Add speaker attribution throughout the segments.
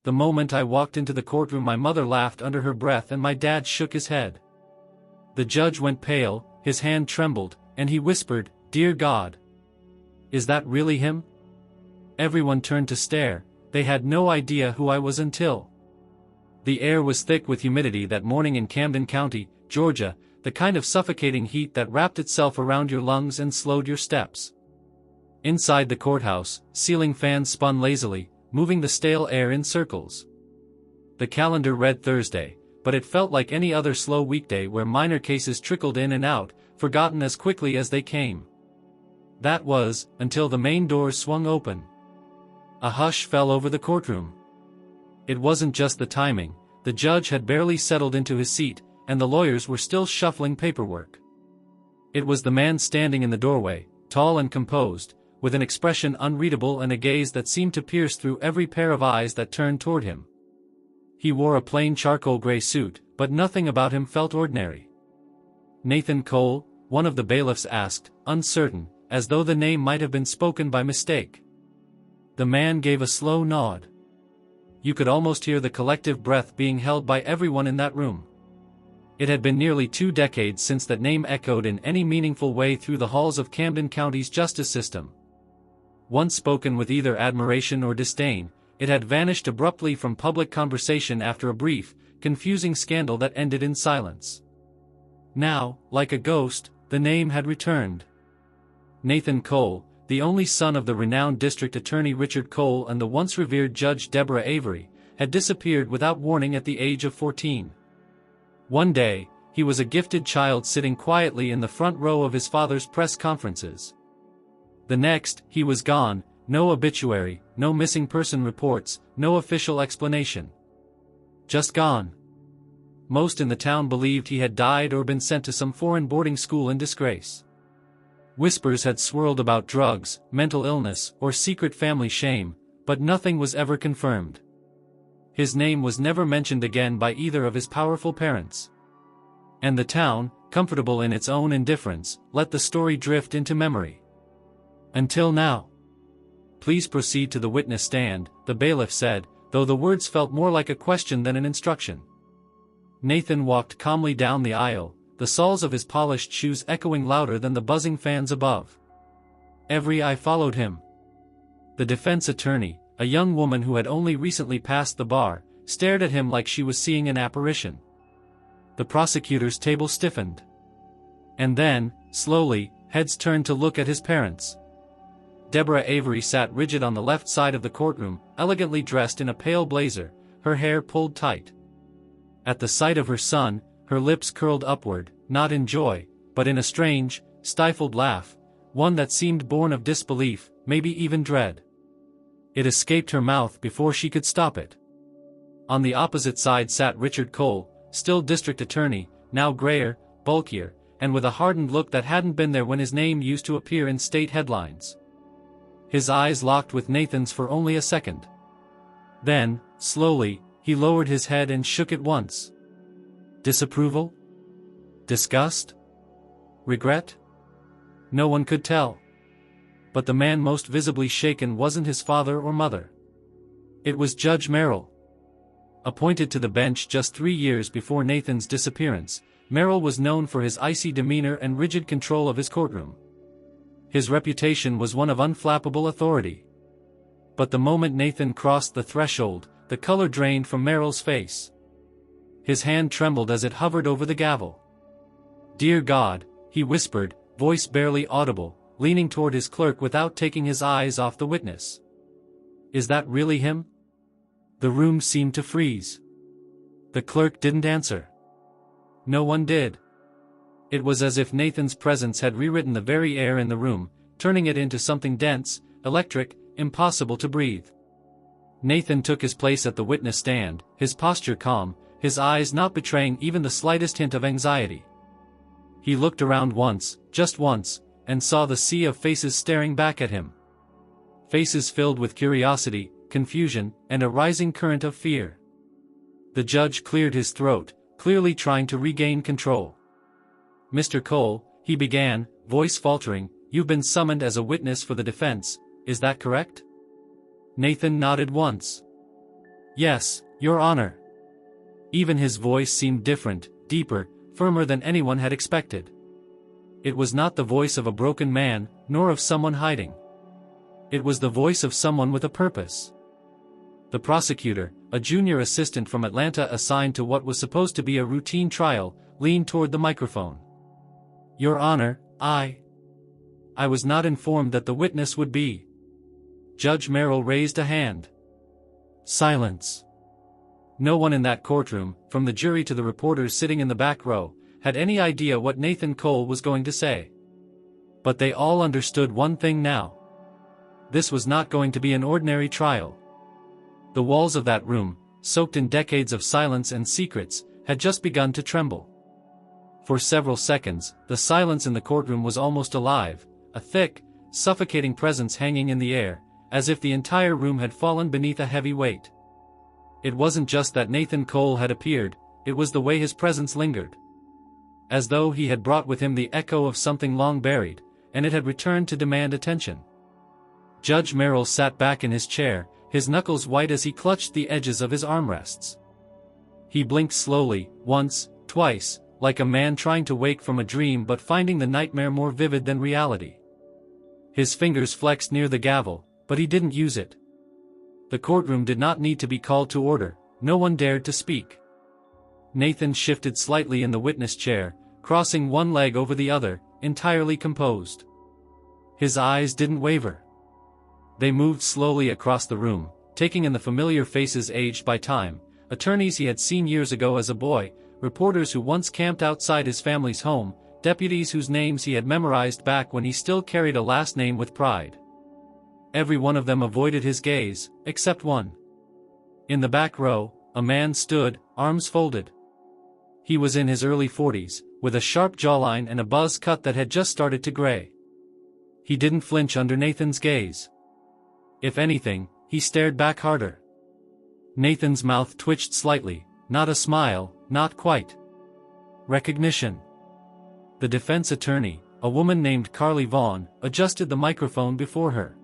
Speaker 1: The moment I walked into the courtroom, my mother laughed under her breath and my dad shook his head. The judge went pale, his hand trembled, and he whispered, "Dear God. Is that really him?" Everyone turned to stare. They had no idea who I was until. The air was thick with humidity that morning in Camden County, Georgia, the kind of suffocating heat that wrapped itself around your lungs and slowed your steps. Inside the courthouse, ceiling fans spun lazily, moving the stale air in circles. The calendar read Thursday, but it felt like any other slow weekday where minor cases trickled in and out, forgotten as quickly as they came. That was, until the main doors swung open. A hush fell over the courtroom. It wasn't just the timing, the judge had barely settled into his seat, and the lawyers were still shuffling paperwork. It was the man standing in the doorway, tall and composed, with an expression unreadable and a gaze that seemed to pierce through every pair of eyes that turned toward him. He wore a plain charcoal gray suit, but nothing about him felt ordinary. "Nathan Cole?" one of the bailiffs asked, uncertain, as though the name might have been spoken by mistake. The man gave a slow nod. You could almost hear the collective breath being held by everyone in that room. It had been nearly 2 decades since that name echoed in any meaningful way through the halls of Camden County's justice system. Once spoken with either admiration or disdain, it had vanished abruptly from public conversation after a brief, confusing scandal that ended in silence. Now, like a ghost, the name had returned. Nathan Cole, the only son of the renowned district attorney Richard Cole and the once revered Judge Deborah Avery, had disappeared without warning at the age of 14. One day, he was a gifted child sitting quietly in the front row of his father's press conferences. The next, he was gone, no obituary, no missing person reports, no official explanation. Just gone. Most in the town believed he had died or been sent to some foreign boarding school in disgrace. Whispers had swirled about drugs, mental illness, or secret family shame, but nothing was ever confirmed. His name was never mentioned again by either of his powerful parents. And the town, comfortable in its own indifference, let the story drift into memory. Until now. "Please proceed to the witness stand," the bailiff said, though the words felt more like a question than an instruction. Nathan walked calmly down the aisle, the soles of his polished shoes echoing louder than the buzzing fans above. Every eye followed him. The defense attorney, a young woman who had only recently passed the bar, stared at him like she was seeing an apparition. The prosecutor's table stiffened. And then, slowly, heads turned to look at his parents. Deborah Avery sat rigid on the left side of the courtroom, elegantly dressed in a pale blazer, her hair pulled tight. At the sight of her son, her lips curled upward, not in joy, but in a strange, stifled laugh, one that seemed born of disbelief, maybe even dread. It escaped her mouth before she could stop it. On the opposite side sat Richard Cole, still district attorney, now grayer, bulkier, and with a hardened look that hadn't been there when his name used to appear in state headlines. His eyes locked with Nathan's for only a second. Then, slowly, he lowered his head and shook it once. Disapproval? Disgust? Regret? No one could tell. But the man most visibly shaken wasn't his father or mother. It was Judge Merrill. Appointed to the bench just 3 years before Nathan's disappearance, Merrill was known for his icy demeanor and rigid control of his courtroom. His reputation was one of unflappable authority. But the moment Nathan crossed the threshold, the color drained from Merrill's face. His hand trembled as it hovered over the gavel. "Dear God," he whispered, voice barely audible, leaning toward his clerk without taking his eyes off the witness. "Is that really him?" The room seemed to freeze. The clerk didn't answer. No one did. It was as if Nathan's presence had rewritten the very air in the room, turning it into something dense, electric, impossible to breathe. Nathan took his place at the witness stand, his posture calm, his eyes not betraying even the slightest hint of anxiety. He looked around once, just once, and saw the sea of faces staring back at him. Faces filled with curiosity, confusion, and a rising current of fear. The judge cleared his throat, clearly trying to regain control. "Mr. Cole," he began, voice faltering, "you've been summoned as a witness for the defense, is that correct?" Nathan nodded once. Yes, Your Honor. Even his voice seemed different, deeper, firmer than anyone had expected. It was not the voice of a broken man, nor of someone hiding. It was the voice of someone with a purpose. The prosecutor, a junior assistant from Atlanta assigned to what was supposed to be a routine trial, leaned toward the microphone. Your Honor, I was not informed that the witness would be. Judge Merrill raised a hand. Silence. No one in that courtroom, from the jury to the reporters sitting in the back row, had any idea what Nathan Cole was going to say. But they all understood one thing now. This was not going to be an ordinary trial. The walls of that room, soaked in decades of silence and secrets, had just begun to tremble. For several seconds, the silence in the courtroom was almost alive, a thick, suffocating presence hanging in the air, as if the entire room had fallen beneath a heavy weight. It wasn't just that Nathan Cole had appeared, it was the way his presence lingered. As though he had brought with him the echo of something long buried, and it had returned to demand attention. Judge Merrill sat back in his chair, his knuckles white as he clutched the edges of his armrests. He blinked slowly, once, twice, like a man trying to wake from a dream but finding the nightmare more vivid than reality. His fingers flexed near the gavel, but he didn't use it. The courtroom did not need to be called to order, no one dared to speak. Nathan shifted slightly in the witness chair, crossing one leg over the other, entirely composed. His eyes didn't waver. They moved slowly across the room, taking in the familiar faces aged by time, attorneys he had seen years ago as a boy, reporters who once camped outside his family's home, deputies whose names he had memorized back when he still carried a last name with pride. Every one of them avoided his gaze, except one. In the back row, a man stood, arms folded. He was in his early 40s, with a sharp jawline and a buzz cut that had just started to gray. He didn't flinch under Nathan's gaze. If anything, he stared back harder. Nathan's mouth twitched slightly, not a smile, not quite. Recognition. The defense attorney, a woman named Carly Vaughn, adjusted the microphone before her.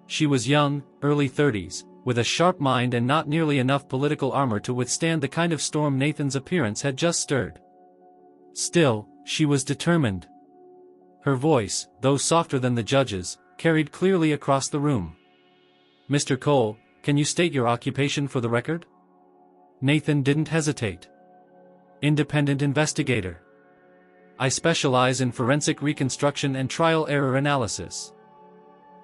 Speaker 1: She was young, early 30s, with a sharp mind and not nearly enough political armor to withstand the kind of storm Nathan's appearance had just stirred. Still, she was determined. Her voice, though softer than the judge's, carried clearly across the room. Mr. Cole, can you state your occupation for the record? Nathan didn't hesitate. Independent investigator. I specialize in forensic reconstruction and trial error analysis.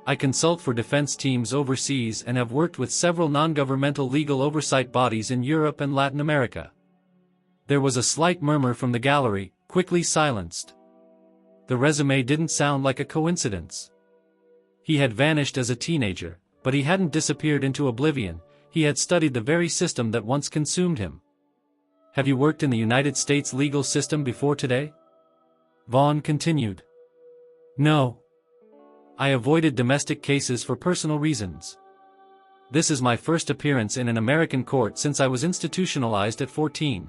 Speaker 1: I consult for defense teams overseas and have worked with several non-governmental legal oversight bodies in Europe and Latin America. There was a slight murmur from the gallery, quickly silenced. The resume didn't sound like a coincidence. He had vanished as a teenager, but he hadn't disappeared into oblivion, he had studied the very system that once consumed him. Have you worked in the United States legal system before today? Vaughn continued. No. I avoided domestic cases for personal reasons. This is my first appearance in an American court since I was institutionalized at 14.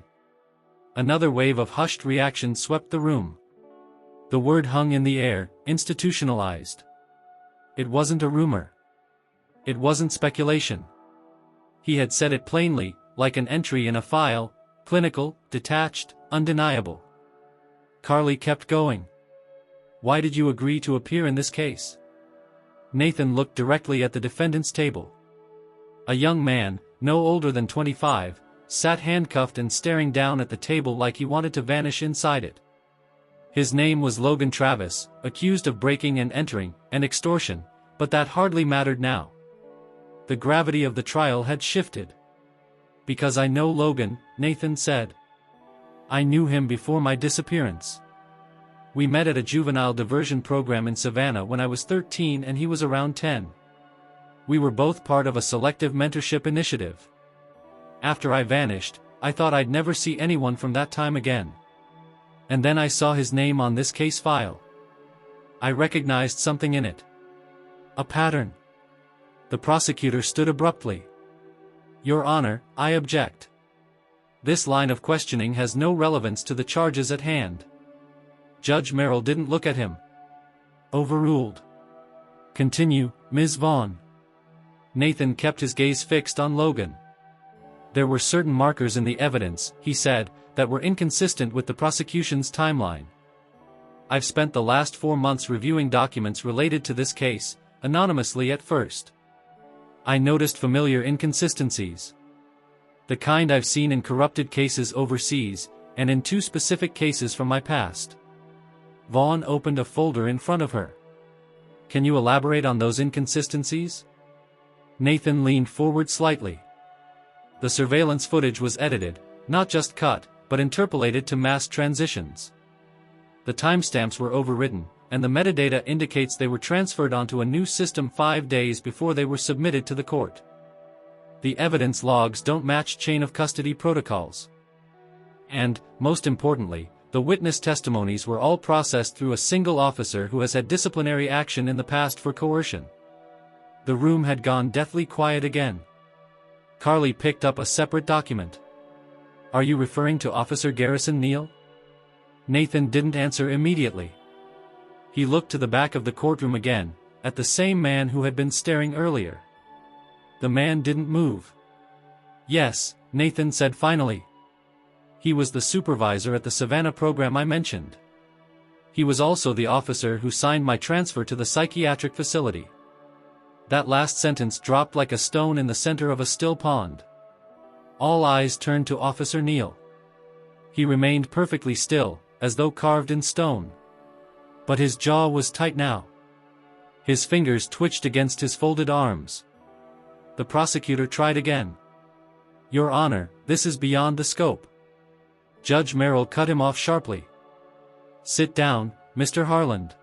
Speaker 1: Another wave of hushed reaction swept the room. The word hung in the air, institutionalized. It wasn't a rumor. It wasn't speculation. He had said it plainly, like an entry in a file, clinical, detached, undeniable. Carly kept going. Why did you agree to appear in this case? Nathan looked directly at the defendant's table. A young man, no older than 25, sat handcuffed and staring down at the table like he wanted to vanish inside it. His name was Logan Travis, accused of breaking and entering, and extortion, but that hardly mattered now. The gravity of the trial had shifted. Because I know Logan, Nathan said. I knew him before my disappearance. We met at a juvenile diversion program in Savannah when I was 13 and he was around 10. We were both part of a selective mentorship initiative. After I vanished, I thought I'd never see anyone from that time again. And then I saw his name on this case file. I recognized something in it. A pattern. The prosecutor stood abruptly. Your Honor, I object. This line of questioning has no relevance to the charges at hand. Judge Merrill didn't look at him. Overruled. Continue, Ms. Vaughn. Nathan kept his gaze fixed on Logan. There were certain markers in the evidence, he said, that were inconsistent with the prosecution's timeline. I've spent the last 4 months reviewing documents related to this case, anonymously at first. I noticed familiar inconsistencies. The kind I've seen in corrupted cases overseas, and in 2 specific cases from my past. Vaughn opened a folder in front of her. Can you elaborate on those inconsistencies? Nathan leaned forward slightly. The surveillance footage was edited, not just cut, but interpolated to mass transitions. The timestamps were overwritten, and the metadata indicates they were transferred onto a new system 5 days before they were submitted to the court. The evidence logs don't match chain of custody protocols. And, most importantly, the witness testimonies were all processed through a single officer who has had disciplinary action in the past for coercion. The room had gone deathly quiet again. Carly picked up a separate document. Are you referring to Officer Garrison Neal? Nathan didn't answer immediately. He looked to the back of the courtroom again, at the same man who had been staring earlier. The man didn't move. Yes, Nathan said finally. He was the supervisor at the Savannah program I mentioned. He was also the officer who signed my transfer to the psychiatric facility. That last sentence dropped like a stone in the center of a still pond. All eyes turned to Officer Neal. He remained perfectly still, as though carved in stone. But his jaw was tight now. His fingers twitched against his folded arms. The prosecutor tried again. Your Honor, this is beyond the scope. Judge Merrill cut him off sharply. Sit down, Mr. Harland.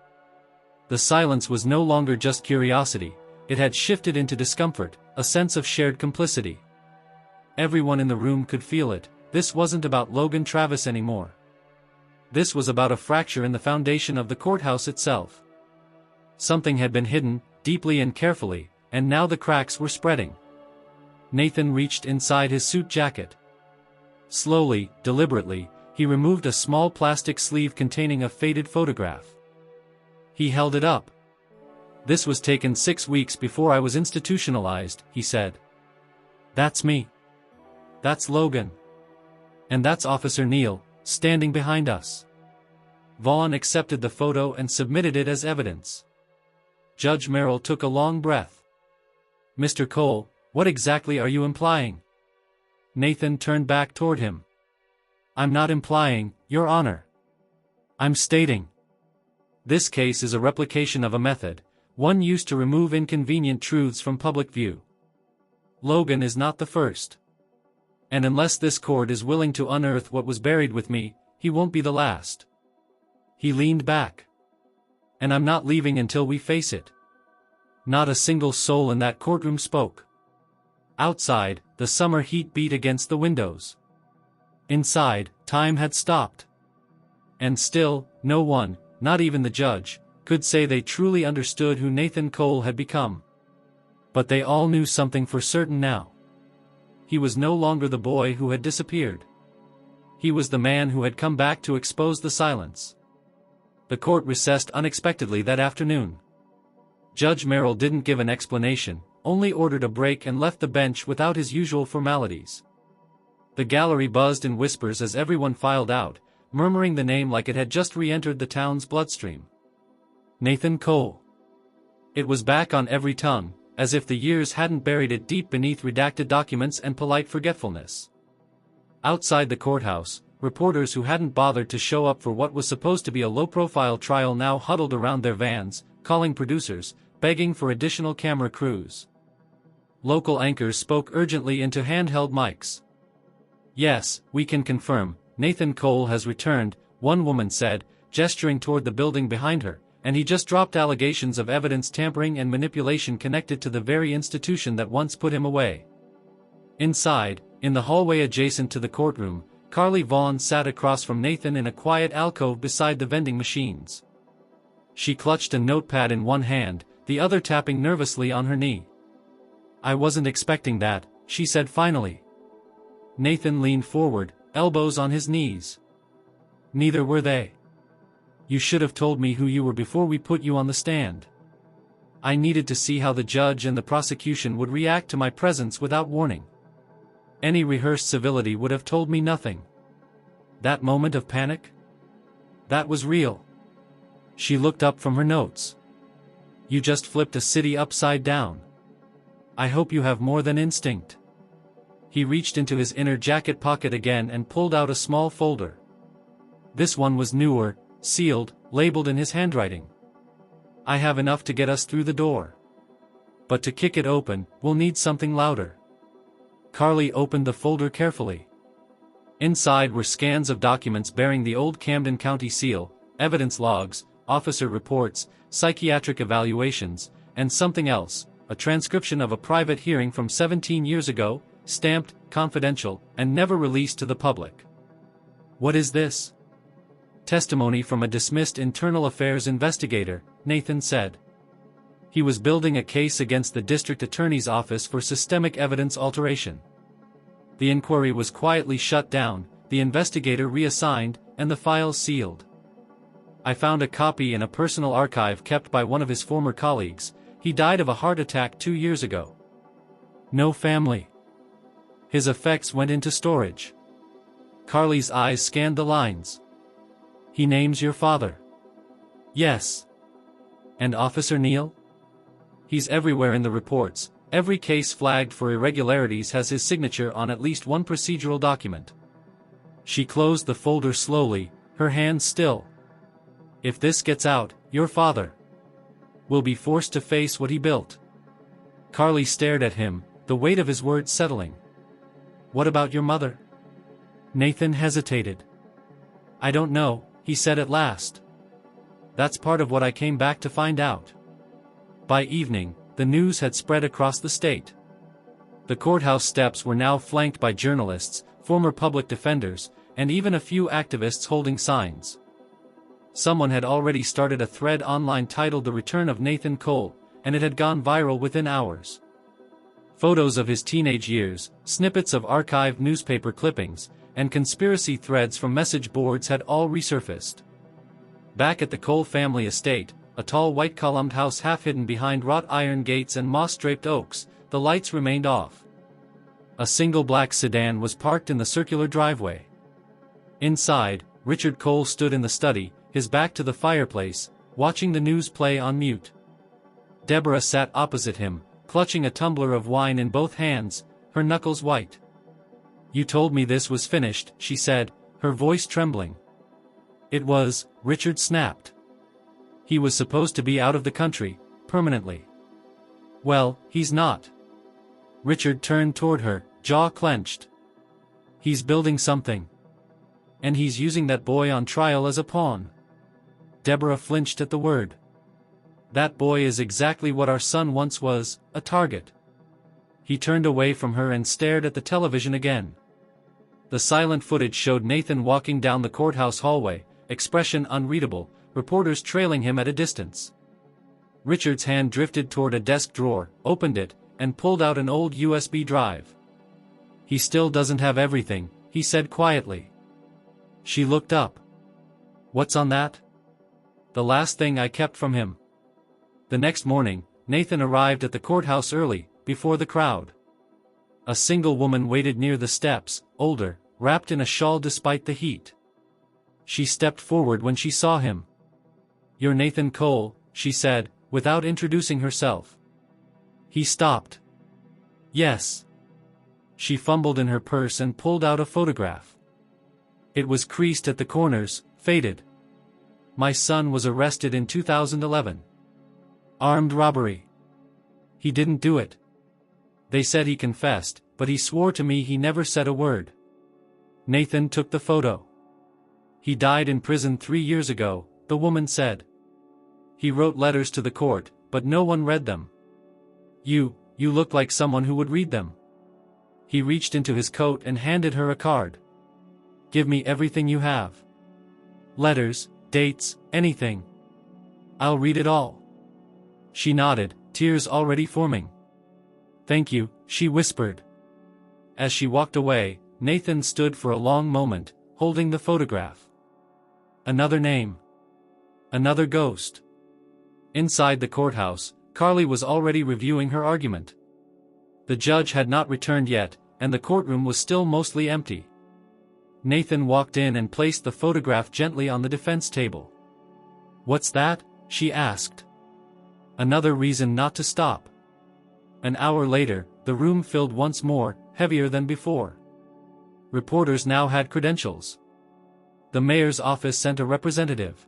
Speaker 1: The silence was no longer just curiosity, it had shifted into discomfort, a sense of shared complicity. Everyone in the room could feel it. This wasn't about Logan Travis anymore. This was about a fracture in the foundation of the courthouse itself. Something had been hidden, deeply and carefully, and now the cracks were spreading. Nathan reached inside his suit jacket. Slowly, deliberately, he removed a small plastic sleeve containing a faded photograph. He held it up. This was taken 6 weeks before I was institutionalized, he said. That's me. That's Logan. And that's Officer Neal, standing behind us. Vaughn accepted the photo and submitted it as evidence. Judge Merrill took a long breath. Mr. Cole, what exactly are you implying? Nathan turned back toward him. I'm not implying, Your Honor. I'm stating. This case is a replication of a method, one used to remove inconvenient truths from public view. Logan is not the first. And unless this court is willing to unearth what was buried with me, he won't be the last. He leaned back. And I'm not leaving until we face it. Not a single soul in that courtroom spoke. Outside, the summer heat beat against the windows. Inside, time had stopped. And still, no one, not even the judge, could say they truly understood who Nathan Cole had become. But they all knew something for certain now. He was no longer the boy who had disappeared. He was the man who had come back to expose the silence. The court recessed unexpectedly that afternoon. Judge Merrill didn't give an explanation, only ordered a break and left the bench without his usual formalities. The gallery buzzed in whispers as everyone filed out, murmuring the name like it had just re-entered the town's bloodstream. Nathan Cole. It was back on every tongue, as if the years hadn't buried it deep beneath redacted documents and polite forgetfulness. Outside the courthouse, reporters who hadn't bothered to show up for what was supposed to be a low-profile trial now huddled around their vans, calling producers, begging for additional camera crews. Local anchors spoke urgently into handheld mics. Yes, we can confirm, Nathan Cole has returned, one woman said, gesturing toward the building behind her, and he just dropped allegations of evidence tampering and manipulation connected to the very institution that once put him away. Inside, in the hallway adjacent to the courtroom, Carly Vaughn sat across from Nathan in a quiet alcove beside the vending machines. She clutched a notepad in one hand, the other tapping nervously on her knee. I wasn't expecting that, she said finally. Nathan leaned forward, elbows on his knees. Neither were they. You should have told me who you were before we put you on the stand. I needed to see how the judge and the prosecution would react to my presence without warning. Any rehearsed civility would have told me nothing. That moment of panic? That was real. She looked up from her notes. You just flipped a city upside down. I hope you have more than instinct. He reached into his inner jacket pocket again and pulled out a small folder. This one was newer, sealed, labeled in his handwriting. I have enough to get us through the door. But to kick it open, we'll need something louder. Carly opened the folder carefully. Inside were scans of documents bearing the old Camden County seal, evidence logs, officer reports, psychiatric evaluations, and something else, a transcription of a private hearing from 17 years ago, stamped, confidential, and never released to the public. What is this? Testimony from a dismissed internal affairs investigator, Nathan said. He was building a case against the district attorney's office for systemic evidence alteration. The inquiry was quietly shut down, the investigator reassigned, and the files sealed. I found a copy in a personal archive kept by one of his former colleagues. He died of a heart attack 2 years ago. No family. His effects went into storage. Carly's eyes scanned the lines. He names your father. Yes. And Officer Neal? He's everywhere in the reports. Every case flagged for irregularities has his signature on at least one procedural document. She closed the folder slowly, her hands still. If this gets out, your father will be forced to face what he built. Carly stared at him, the weight of his words settling. What about your mother? Nathan hesitated. I don't know, he said at last. That's part of what I came back to find out. By evening, the news had spread across the state. The courthouse steps were now flanked by journalists, former public defenders, and even a few activists holding signs. Someone had already started a thread online titled The Return of Nathan Cole, and it had gone viral within hours. Photos of his teenage years, snippets of archived newspaper clippings, and conspiracy threads from message boards had all resurfaced. Back at the Cole family estate, a tall white-columned house half hidden behind wrought iron gates and moss-draped oaks, the lights remained off. A single black sedan was parked in the circular driveway. Inside, Richard Cole stood in the study, his back to the fireplace, watching the news play on mute. Deborah sat opposite him, clutching a tumbler of wine in both hands, her knuckles white. You told me this was finished, she said, her voice trembling. It was, Richard snapped. He was supposed to be out of the country, permanently. Well, he's not. Richard turned toward her, jaw clenched. He's building something. And he's using that boy on trial as a pawn. Deborah flinched at the word. That boy is exactly what our son once was, a target. He turned away from her and stared at the television again. The silent footage showed Nathan walking down the courthouse hallway, expression unreadable, reporters trailing him at a distance. Richard's hand drifted toward a desk drawer, opened it, and pulled out an old USB drive. He still doesn't have everything, he said quietly. She looked up. What's on that? The last thing I kept from him. The next morning, Nathan arrived at the courthouse early, before the crowd. A single woman waited near the steps, older, wrapped in a shawl despite the heat. She stepped forward when she saw him. You're Nathan Cole, she said, without introducing herself. He stopped. Yes. She fumbled in her purse and pulled out a photograph. It was creased at the corners, faded. My son was arrested in 2011. Armed robbery. He didn't do it. They said he confessed, but he swore to me he never said a word. Nathan took the photo. He died in prison 3 years ago, the woman said. He wrote letters to the court, but no one read them. You look like someone who would read them. He reached into his coat and handed her a card. Give me everything you have. Letters, dates, anything. I'll read it all. She nodded, tears already forming. Thank you, she whispered. As she walked away, Nathan stood for a long moment, holding the photograph. Another name. Another ghost. Inside the courthouse, Carly was already reviewing her argument. The judge had not returned yet, and the courtroom was still mostly empty. Nathan walked in and placed the photograph gently on the defense table. "What's that?" she asked. Another reason not to stop. An hour later, the room filled once more, heavier than before. Reporters now had credentials. The mayor's office sent a representative.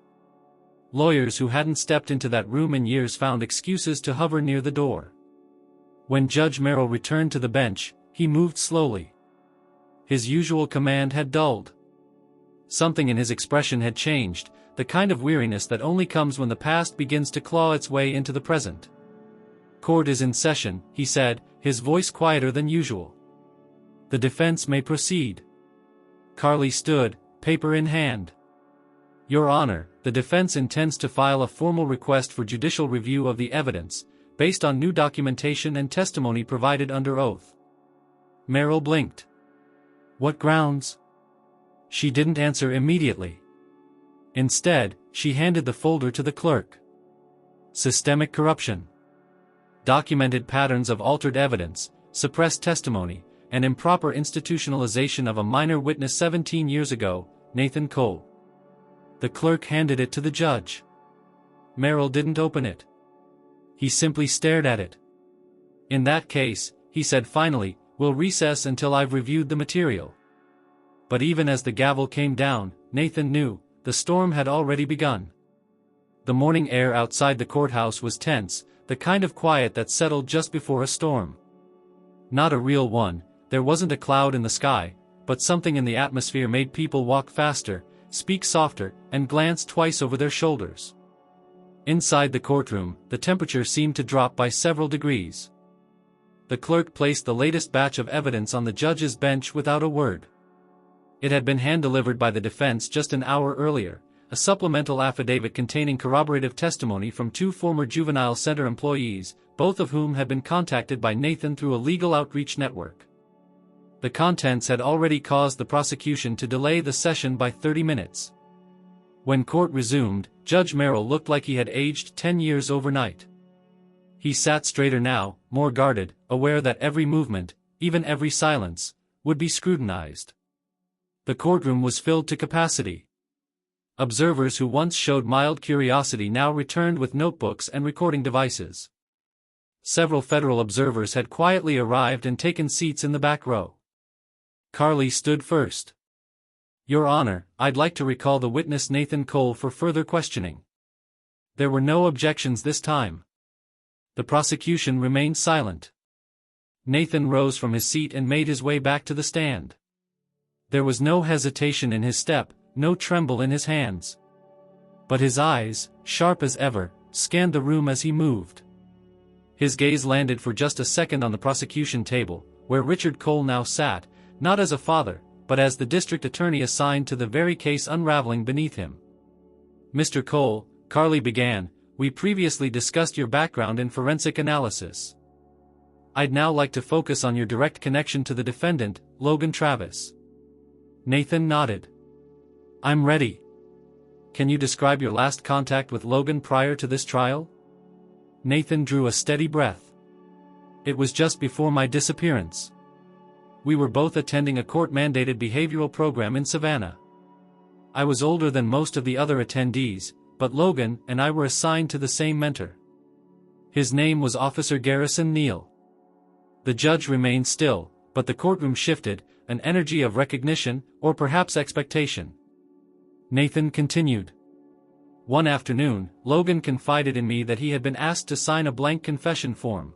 Speaker 1: Lawyers who hadn't stepped into that room in years found excuses to hover near the door. When Judge Merrill returned to the bench, he moved slowly. His usual command had dulled. Something in his expression had changed, the kind of weariness that only comes when the past begins to claw its way into the present. "Court is in session," he said, his voice quieter than usual. "The defense may proceed." Carly stood, paper in hand. "Your Honor, the defense intends to file a formal request for judicial review of the evidence, based on new documentation and testimony provided under oath." Merrill blinked. "What grounds?" She didn't answer immediately. Instead, she handed the folder to the clerk. "Systemic corruption. Documented patterns of altered evidence, suppressed testimony, and improper institutionalization of a minor witness 17 years ago, Nathan Cole." The clerk handed it to the judge. Merrill didn't open it. He simply stared at it. "In that case," he said finally, "we'll recess until I've reviewed the material." But even as the gavel came down, Nathan knew, the storm had already begun. The morning air outside the courthouse was tense, the kind of quiet that settled just before a storm. Not a real one, there wasn't a cloud in the sky, but something in the atmosphere made people walk faster, speak softer, and glance twice over their shoulders. Inside the courtroom, the temperature seemed to drop by several degrees. The clerk placed the latest batch of evidence on the judge's bench without a word. It had been hand-delivered by the defense just an hour earlier, a supplemental affidavit containing corroborative testimony from 2 former juvenile center employees, both of whom had been contacted by Nathan through a legal outreach network. The contents had already caused the prosecution to delay the session by 30 minutes. When court resumed, Judge Merrill looked like he had aged 10 years overnight. He sat straighter now, more guarded, aware that every movement, even every silence, would be scrutinized. The courtroom was filled to capacity. Observers who once showed mild curiosity now returned with notebooks and recording devices. Several federal observers had quietly arrived and taken seats in the back row. Carly stood first. "Your Honor, I'd like to recall the witness Nathan Cole for further questioning." There were no objections this time. The prosecution remained silent. Nathan rose from his seat and made his way back to the stand. There was no hesitation in his step, no tremble in his hands. But his eyes, sharp as ever, scanned the room as he moved. His gaze landed for just a second on the prosecution table, where Richard Cole now sat, not as a father, but as the district attorney assigned to the very case unraveling beneath him. "Mr. Cole," Carly began, "we previously discussed your background in forensic analysis. I'd now like to focus on your direct connection to the defendant, Logan Travis." Nathan nodded. "I'm ready. Can you describe your last contact with Logan prior to this trial?" Nathan drew a steady breath. "It was just before my disappearance. We were both attending a court-mandated behavioral program in Savannah. I was older than most of the other attendees, but Logan and I were assigned to the same mentor. His name was Officer Garrison Neal." The judge remained still, but the courtroom shifted, an energy of recognition, or perhaps expectation. Nathan continued. "One afternoon, Logan confided in me that he had been asked to sign a blank confession form.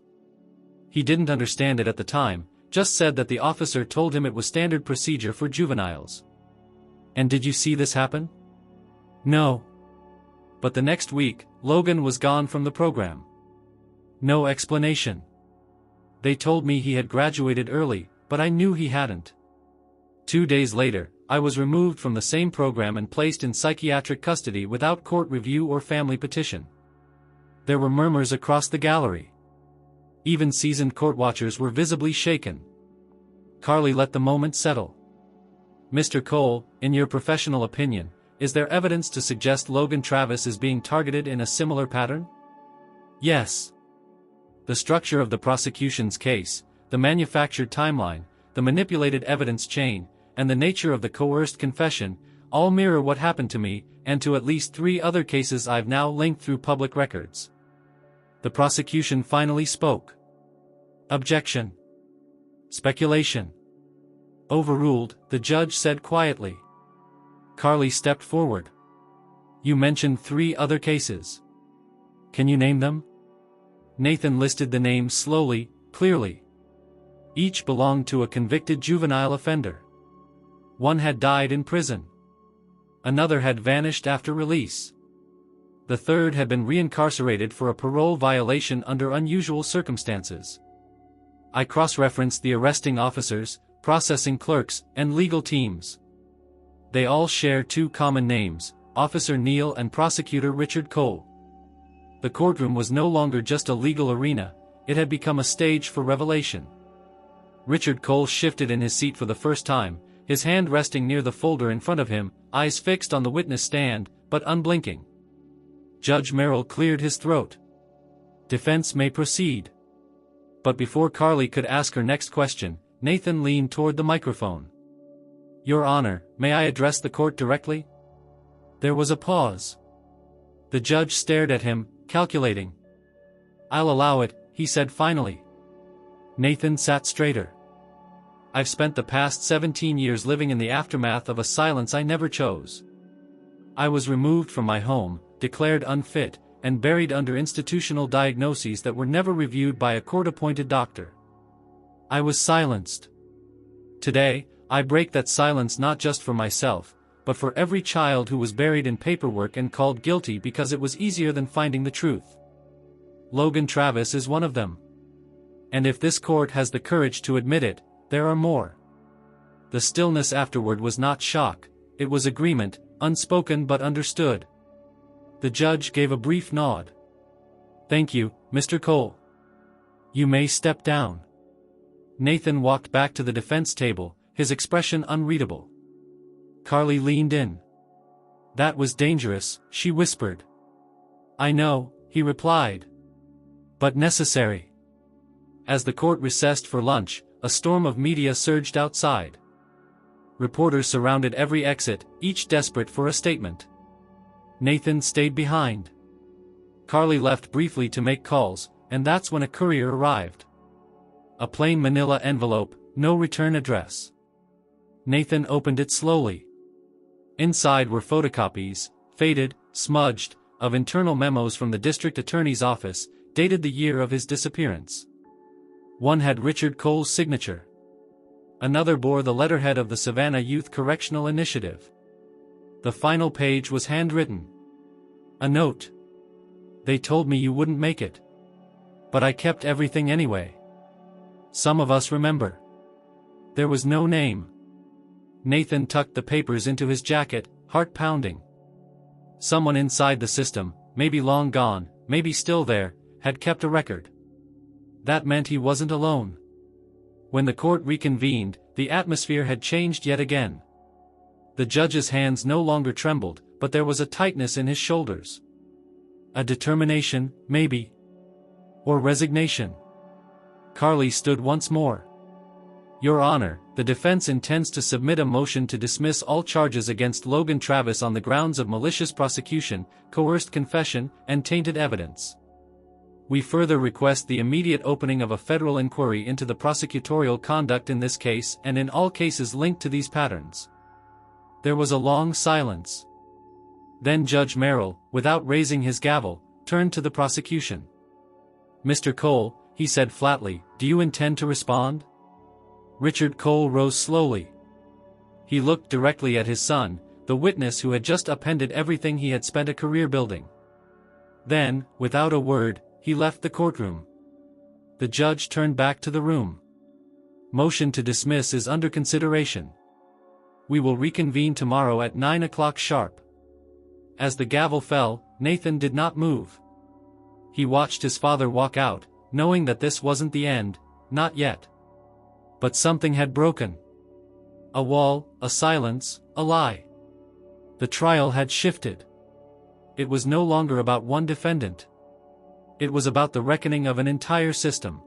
Speaker 1: He didn't understand it at the time, just said that the officer told him it was standard procedure for juveniles." "And did you see this happen?" "No. But the next week, Logan was gone from the program. No explanation. They told me he had graduated early, but I knew he hadn't. 2 days later, I was removed from the same program and placed in psychiatric custody without court review or family petition." There were murmurs across the gallery. Even seasoned court watchers were visibly shaken. Carly let the moment settle. "Mr. Cole, in your professional opinion, is there evidence to suggest Logan Travis is being targeted in a similar pattern?" "Yes. The structure of the prosecution's case, the manufactured timeline, the manipulated evidence chain, and the nature of the coerced confession, all mirror what happened to me, and to at least 3 other cases I've now linked through public records. The prosecution finally spoke. Objection. Speculation. Overruled, the judge said quietly. Carly stepped forward. You mentioned 3 other cases. Can you name them? Nathan listed the names slowly, clearly. Each belonged to a convicted juvenile offender. One had died in prison. Another had vanished after release. The third had been reincarcerated for a parole violation under unusual circumstances. I cross-referenced the arresting officers, processing clerks, and legal teams. They all share 2 common names, Officer Neal and Prosecutor Richard Cole. The courtroom was no longer just a legal arena, it had become a stage for revelation. Richard Cole shifted in his seat for the first time, his hand resting near the folder in front of him, eyes fixed on the witness stand, but unblinking. Judge Merrill cleared his throat. Defense may proceed. But before Carly could ask her next question, Nathan leaned toward the microphone. Your Honor, may I address the court directly? There was a pause. The judge stared at him, calculating. I'll allow it, he said finally. Nathan sat straighter. I've spent the past 17 years living in the aftermath of a silence I never chose. I was removed from my home, declared unfit, and buried under institutional diagnoses that were never reviewed by a court-appointed doctor. I was silenced. Today, I break that silence not just for myself, but for every child who was buried in paperwork and called guilty because it was easier than finding the truth. Logan Travis is one of them. And if this court has the courage to admit it, there are more. The stillness afterward was not shock, it was agreement, unspoken but understood. The judge gave a brief nod. Thank you, Mr. Cole. You may step down. Nathan walked back to the defense table, his expression unreadable. Carly leaned in. That was dangerous, she whispered. I know, he replied. But necessary. As the court recessed for lunch, a storm of media surged outside. Reporters surrounded every exit, each desperate for a statement. Nathan stayed behind. Carly left briefly to make calls, and that's when a courier arrived. A plain manila envelope, no return address. Nathan opened it slowly. Inside were photocopies, faded, smudged, of internal memos from the district attorney's office, dated the year of his disappearance. One had Richard Cole's signature. Another bore the letterhead of the Savannah Youth Correctional Initiative. The final page was handwritten. A note. They told me you wouldn't make it. But I kept everything anyway. Some of us remember. There was no name. Nathan tucked the papers into his jacket, heart pounding. Someone inside the system, maybe long gone, maybe still there, had kept a record. That meant he wasn't alone. When the court reconvened, the atmosphere had changed yet again. The judge's hands no longer trembled, but there was a tightness in his shoulders. A determination, maybe. Or resignation. Carly stood once more. Your Honor, the defense intends to submit a motion to dismiss all charges against Logan Travis on the grounds of malicious prosecution, coerced confession, and tainted evidence. We further request the immediate opening of a federal inquiry into the prosecutorial conduct in this case and in all cases linked to these patterns. There was a long silence. Then Judge Merrill, without raising his gavel, turned to the prosecution. Mr. Cole, he said flatly, do you intend to respond? Richard Cole rose slowly. He looked directly at his son, the witness who had just upended everything he had spent a career building. Then, without a word, he left the courtroom. The judge turned back to the room. Motion to dismiss is under consideration. We will reconvene tomorrow at 9 o'clock sharp. As the gavel fell, Nathan did not move. He watched his father walk out, knowing that this wasn't the end, not yet. But something had broken. A wall, a silence, a lie. The trial had shifted. It was no longer about one defendant. It was about the reckoning of an entire system.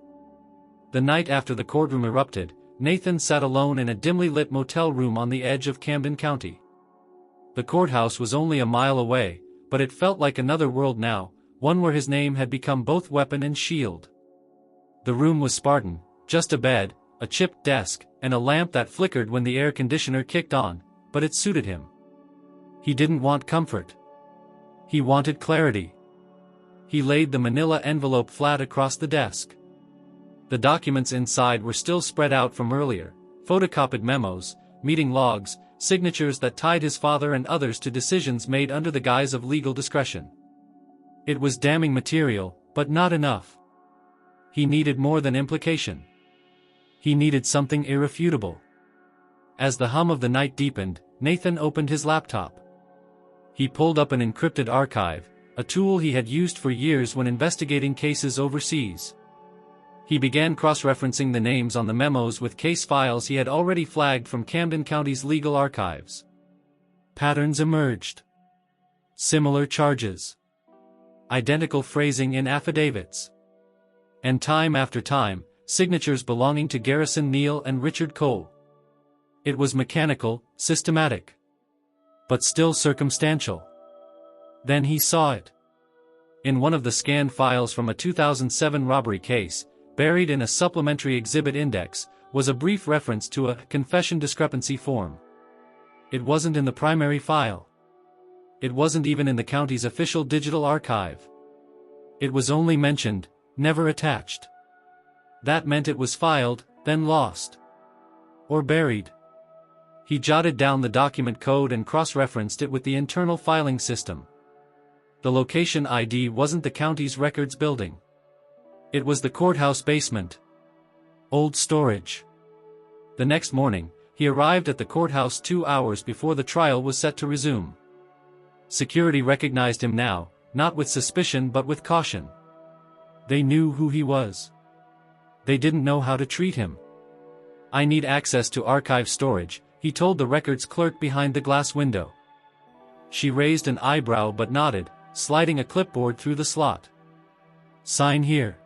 Speaker 1: The night after the courtroom erupted, Nathan sat alone in a dimly lit motel room on the edge of Camden County. The courthouse was only a mile away, but it felt like another world now, one where his name had become both weapon and shield. The room was Spartan, just a bed, a chipped desk, and a lamp that flickered when the air conditioner kicked on, but it suited him. He didn't want comfort. He wanted clarity. He laid the manila envelope flat across the desk. The documents inside were still spread out from earlier, photocopied memos, meeting logs, signatures that tied his father and others to decisions made under the guise of legal discretion. It was damning material, but not enough. He needed more than implication. He needed something irrefutable. As the hum of the night deepened, Nathan opened his laptop. He pulled up an encrypted archive, a tool he had used for years when investigating cases overseas. He began cross-referencing the names on the memos with case files he had already flagged from Camden County's legal archives. Patterns emerged. Similar charges. Identical phrasing in affidavits. And time after time, signatures belonging to Garrison Neal and Richard Cole. It was mechanical, systematic. But still circumstantial. Then he saw it. In one of the scanned files from a 2007 robbery case, buried in a supplementary exhibit index, was a brief reference to a confession discrepancy form. It wasn't in the primary file. It wasn't even in the county's official digital archive. It was only mentioned, never attached. That meant it was filed, then lost. Or buried. He jotted down the document code and cross-referenced it with the internal filing system. The location ID wasn't the county's records building. It was the courthouse basement. Old storage. The next morning, he arrived at the courthouse 2 hours before the trial was set to resume. Security recognized him now, not with suspicion but with caution. They knew who he was. They didn't know how to treat him. "I need access to archive storage," he told the records clerk behind the glass window. She raised an eyebrow but nodded, sliding a clipboard through the slot. "Sign here.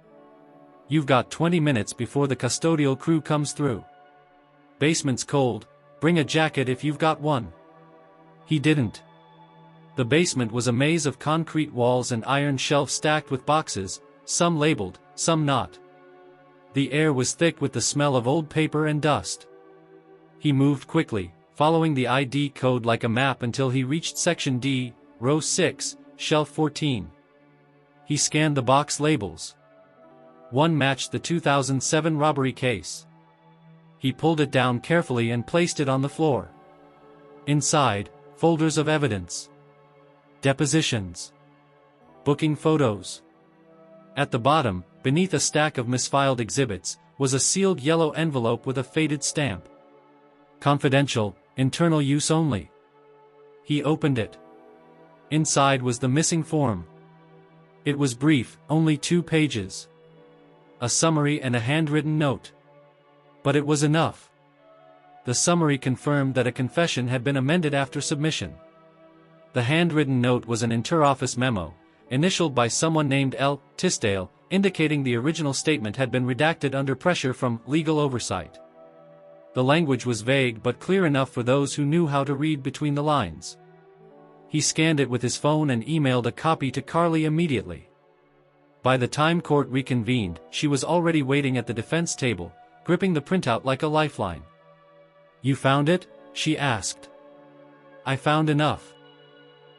Speaker 1: You've got 20 minutes before the custodial crew comes through. Basement's cold, bring a jacket if you've got one." He didn't. The basement was a maze of concrete walls and iron shelves stacked with boxes, some labeled, some not. The air was thick with the smell of old paper and dust. He moved quickly, following the ID code like a map until he reached Section D, Row 6, Shelf 14. He scanned the box labels. One matched the 2007 robbery case. He pulled it down carefully and placed it on the floor. Inside, folders of evidence. Depositions. Booking photos. At the bottom, beneath a stack of misfiled exhibits, was a sealed yellow envelope with a faded stamp. Confidential, internal use only. He opened it. Inside was the missing form. It was brief, only 2 pages. A summary and a handwritten note. But it was enough. The summary confirmed that a confession had been amended after submission. The handwritten note was an interoffice memo, initialed by someone named L. Tisdale, indicating the original statement had been redacted under pressure from legal oversight. The language was vague but clear enough for those who knew how to read between the lines. He scanned it with his phone and emailed a copy to Carly immediately. By the time court reconvened, she was already waiting at the defense table, gripping the printout like a lifeline. "You found it?" she asked. "I found enough."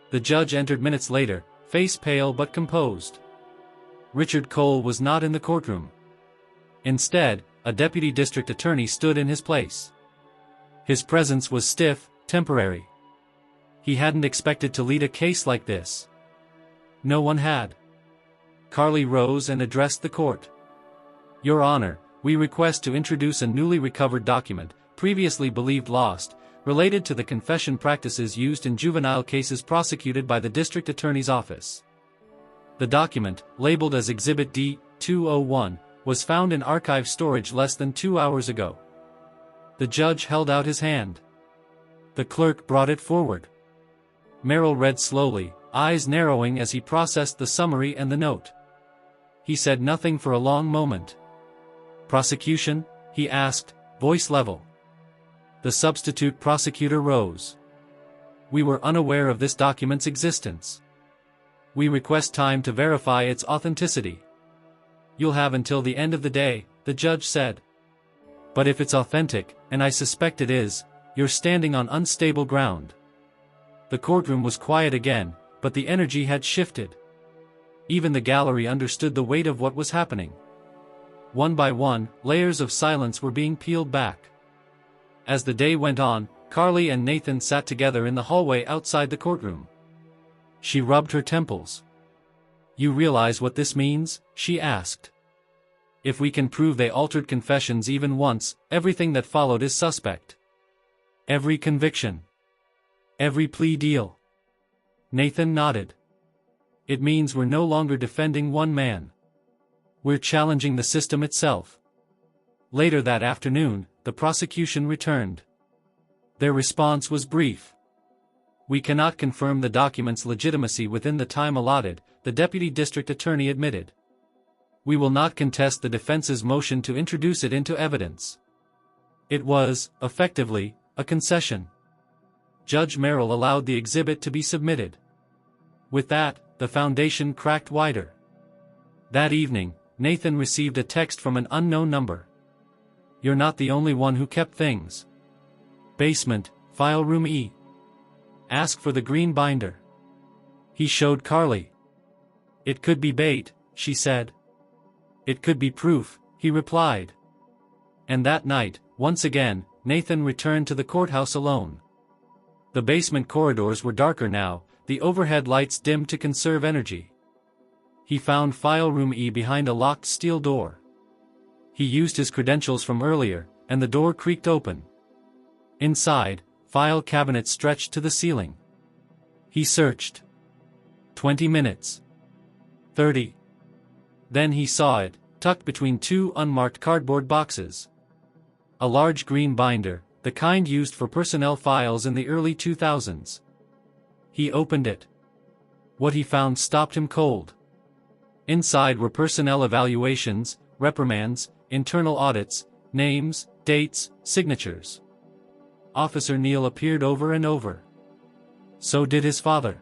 Speaker 1: The judge entered minutes later, face pale but composed. Richard Cole was not in the courtroom. Instead, a deputy district attorney stood in his place. His presence was stiff, temporary. He hadn't expected to lead a case like this. No one had. Carly rose and addressed the court. "Your Honor, we request to introduce a newly recovered document, previously believed lost, related to the confession practices used in juvenile cases prosecuted by the district attorney's office." The document, labeled as Exhibit D-201, was found in archive storage less than 2 hours ago. The judge held out his hand. The clerk brought it forward. Merrill read slowly, eyes narrowing as he processed the summary and the note. He said nothing for a long moment. "Prosecution?" he asked, voice level. The substitute prosecutor rose. "We were unaware of this document's existence. We request time to verify its authenticity." "You'll have until the end of the day," the judge said. "But if it's authentic, and I suspect it is, you're standing on unstable ground." The courtroom was quiet again, but the energy had shifted. Even the gallery understood the weight of what was happening. One by one, layers of silence were being peeled back. As the day went on, Carly and Nathan sat together in the hallway outside the courtroom. She rubbed her temples. "You realize what this means?" she asked. "If we can prove they altered confessions even once, everything that followed is suspect. Every conviction. Every plea deal." Nathan nodded. "It means we're no longer defending one man. We're challenging the system itself." Later that afternoon, the prosecution returned. Their response was brief. "We cannot confirm the document's legitimacy within the time allotted," the deputy district attorney admitted. "We will not contest the defense's motion to introduce it into evidence." It was, effectively, a concession. Judge Merrill allowed the exhibit to be submitted. With that, the foundation cracked wider. That evening, Nathan received a text from an unknown number. "You're not the only one who kept things. Basement, file room E. Ask for the green binder." He showed Carly. "It could be bait," she said. "It could be proof," he replied. And that night, once again, Nathan returned to the courthouse alone. The basement corridors were darker now, the overhead lights dimmed to conserve energy. He found file room E behind a locked steel door. He used his credentials from earlier, and the door creaked open. Inside, file cabinets stretched to the ceiling. He searched. 20 minutes. 30. Then he saw it, tucked between two unmarked cardboard boxes. A large green binder, the kind used for personnel files in the early 2000s. He opened it. What he found stopped him cold. Inside were personnel evaluations, reprimands, internal audits, names, dates, signatures. Officer Neal appeared over and over. So did his father.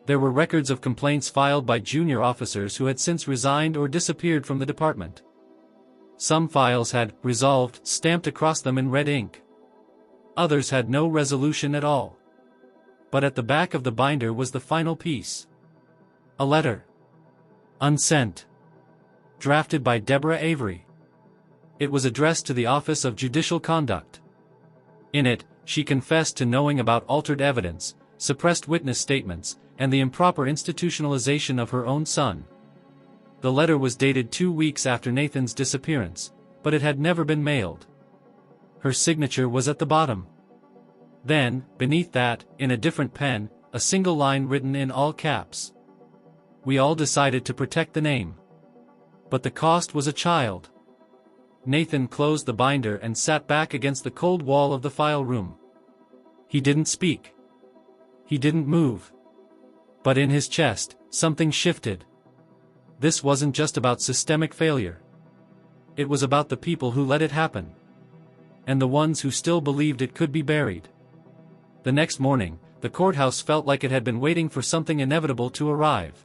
Speaker 1: There were records of complaints filed by junior officers who had since resigned or disappeared from the department. Some files had "resolved" stamped across them in red ink. Others had no resolution at all. But at the back of the binder was the final piece. A letter. Unsent. Drafted by Deborah Avery. It was addressed to the Office of Judicial Conduct. In it, she confessed to knowing about altered evidence, suppressed witness statements, and the improper institutionalization of her own son. The letter was dated 2 weeks after Nathan's disappearance, but it had never been mailed. Her signature was at the bottom. Then, beneath that, in a different pen, a single line written in all caps. "We all decided to protect the name. But the cost was a child." Nathan closed the binder and sat back against the cold wall of the file room. He didn't speak. He didn't move. But in his chest, something shifted. This wasn't just about systemic failure. It was about the people who let it happen. And the ones who still believed it could be buried. The next morning, the courthouse felt like it had been waiting for something inevitable to arrive.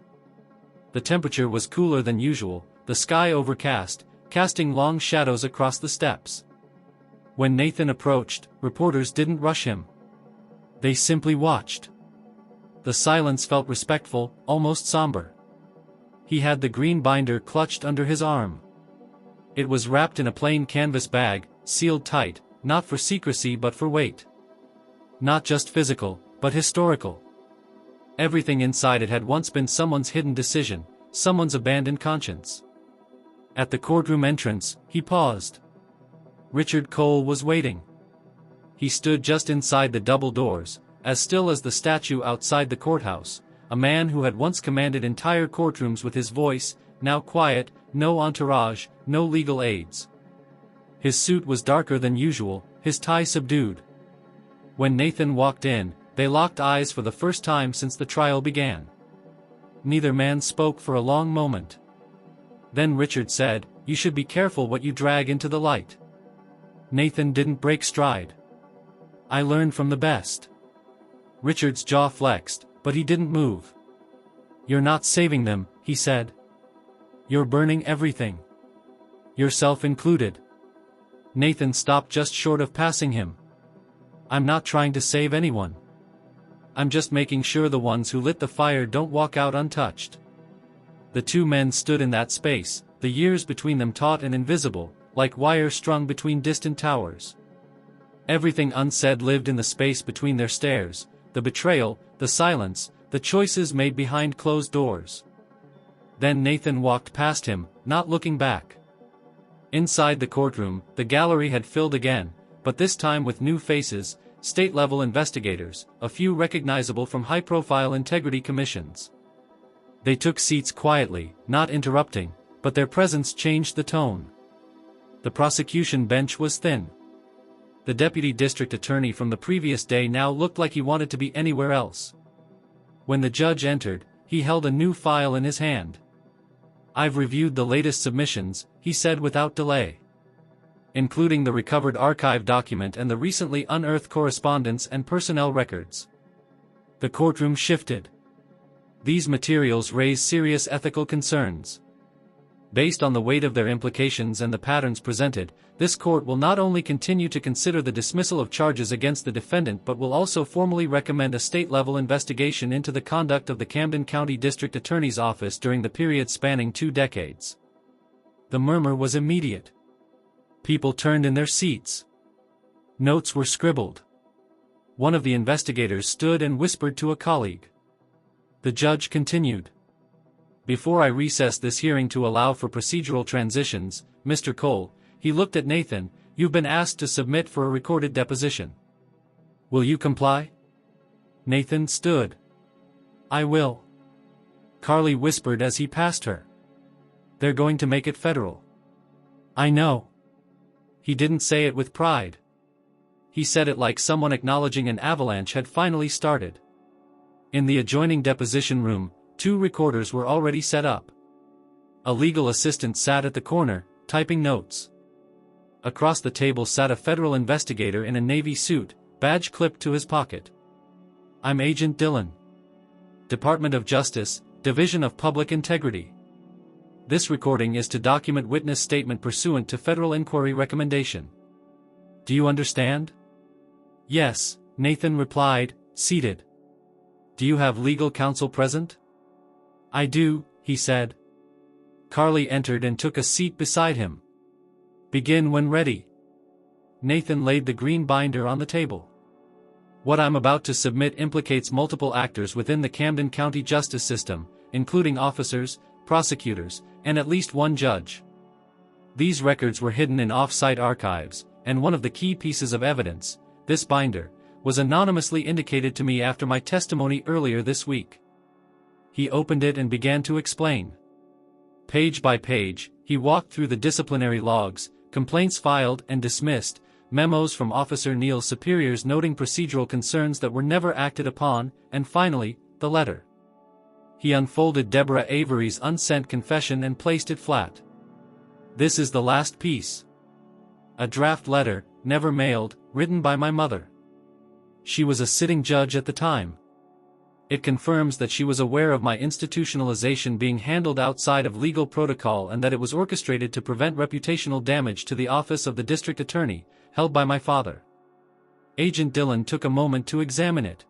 Speaker 1: The temperature was cooler than usual, the sky overcast, casting long shadows across the steps. When Nathan approached, reporters didn't rush him. They simply watched. The silence felt respectful, almost somber. He had the green binder clutched under his arm. It was wrapped in a plain canvas bag, sealed tight, not for secrecy but for weight. Not just physical, but historical. Everything inside it had once been someone's hidden decision, someone's abandoned conscience. At the courtroom entrance, he paused. Richard Cole was waiting. He stood just inside the double doors, as still as the statue outside the courthouse, a man who had once commanded entire courtrooms with his voice, now quiet, no entourage, no legal aids. His suit was darker than usual, his tie subdued. When Nathan walked in, they locked eyes for the first time since the trial began. Neither man spoke for a long moment. Then Richard said, "You should be careful what you drag into the light." Nathan didn't break stride. I learned from the best. Richard's jaw flexed, but he didn't move. You're not saving them, he said. You're burning everything. Yourself included. Nathan stopped just short of passing him. I'm not trying to save anyone. I'm just making sure the ones who lit the fire don't walk out untouched. The two men stood in that space, the years between them taut and invisible, like wire strung between distant towers. Everything unsaid lived in the space between their stares, the betrayal, the silence, the choices made behind closed doors. Then Nathan walked past him, not looking back. Inside the courtroom, the gallery had filled again, but this time with new faces, state-level investigators, a few recognizable from high-profile integrity commissions. They took seats quietly, not interrupting, but their presence changed the tone. The prosecution bench was thin. The deputy district attorney from the previous day now looked like he wanted to be anywhere else. When the judge entered, he held a new file in his hand. I've reviewed the latest submissions, he said without delay. Including the recovered archive document and the recently unearthed correspondence and personnel records. The courtroom shifted. These materials raise serious ethical concerns. Based on the weight of their implications and the patterns presented, this court will not only continue to consider the dismissal of charges against the defendant but will also formally recommend a state-level investigation into the conduct of the Camden County District Attorney's Office during the period spanning 2 decades. The murmur was immediate. People turned in their seats. Notes were scribbled. One of the investigators stood and whispered to a colleague. The judge continued. Before I recess this hearing to allow for procedural transitions, Mr. Cole, he looked at Nathan, you've been asked to submit for a recorded deposition. Will you comply? Nathan stood. I will. Carly whispered as he passed her. They're going to make it federal. I know. He didn't say it with pride. He said it like someone acknowledging an avalanche had finally started. In the adjoining deposition room, 2 recorders were already set up. A legal assistant sat at the corner, typing notes. Across the table sat a federal investigator in a navy suit, badge clipped to his pocket. I'm Agent Dillon. Department of Justice, Division of Public Integrity. This recording is to document witness statement pursuant to federal inquiry recommendation. Do you understand? Yes, Nathan replied, seated. Do you have legal counsel present? I do, he said. Carly entered and took a seat beside him. Begin when ready. Nathan laid the green binder on the table. What I'm about to submit implicates multiple actors within the Camden County justice system, including officers, prosecutors, and at least one judge. These records were hidden in off-site archives, and one of the key pieces of evidence, this binder, was anonymously indicated to me after my testimony earlier this week. He opened it and began to explain. Page by page, he walked through the disciplinary logs, complaints filed and dismissed, memos from Officer Neal's superiors noting procedural concerns that were never acted upon, and finally, the letter. He unfolded Deborah Avery's unsent confession and placed it flat. This is the last piece. A draft letter, never mailed, written by my mother. She was a sitting judge at the time. It confirms that she was aware of my institutionalization being handled outside of legal protocol and that it was orchestrated to prevent reputational damage to the office of the district attorney, held by my father. Agent Dillon took a moment to examine it.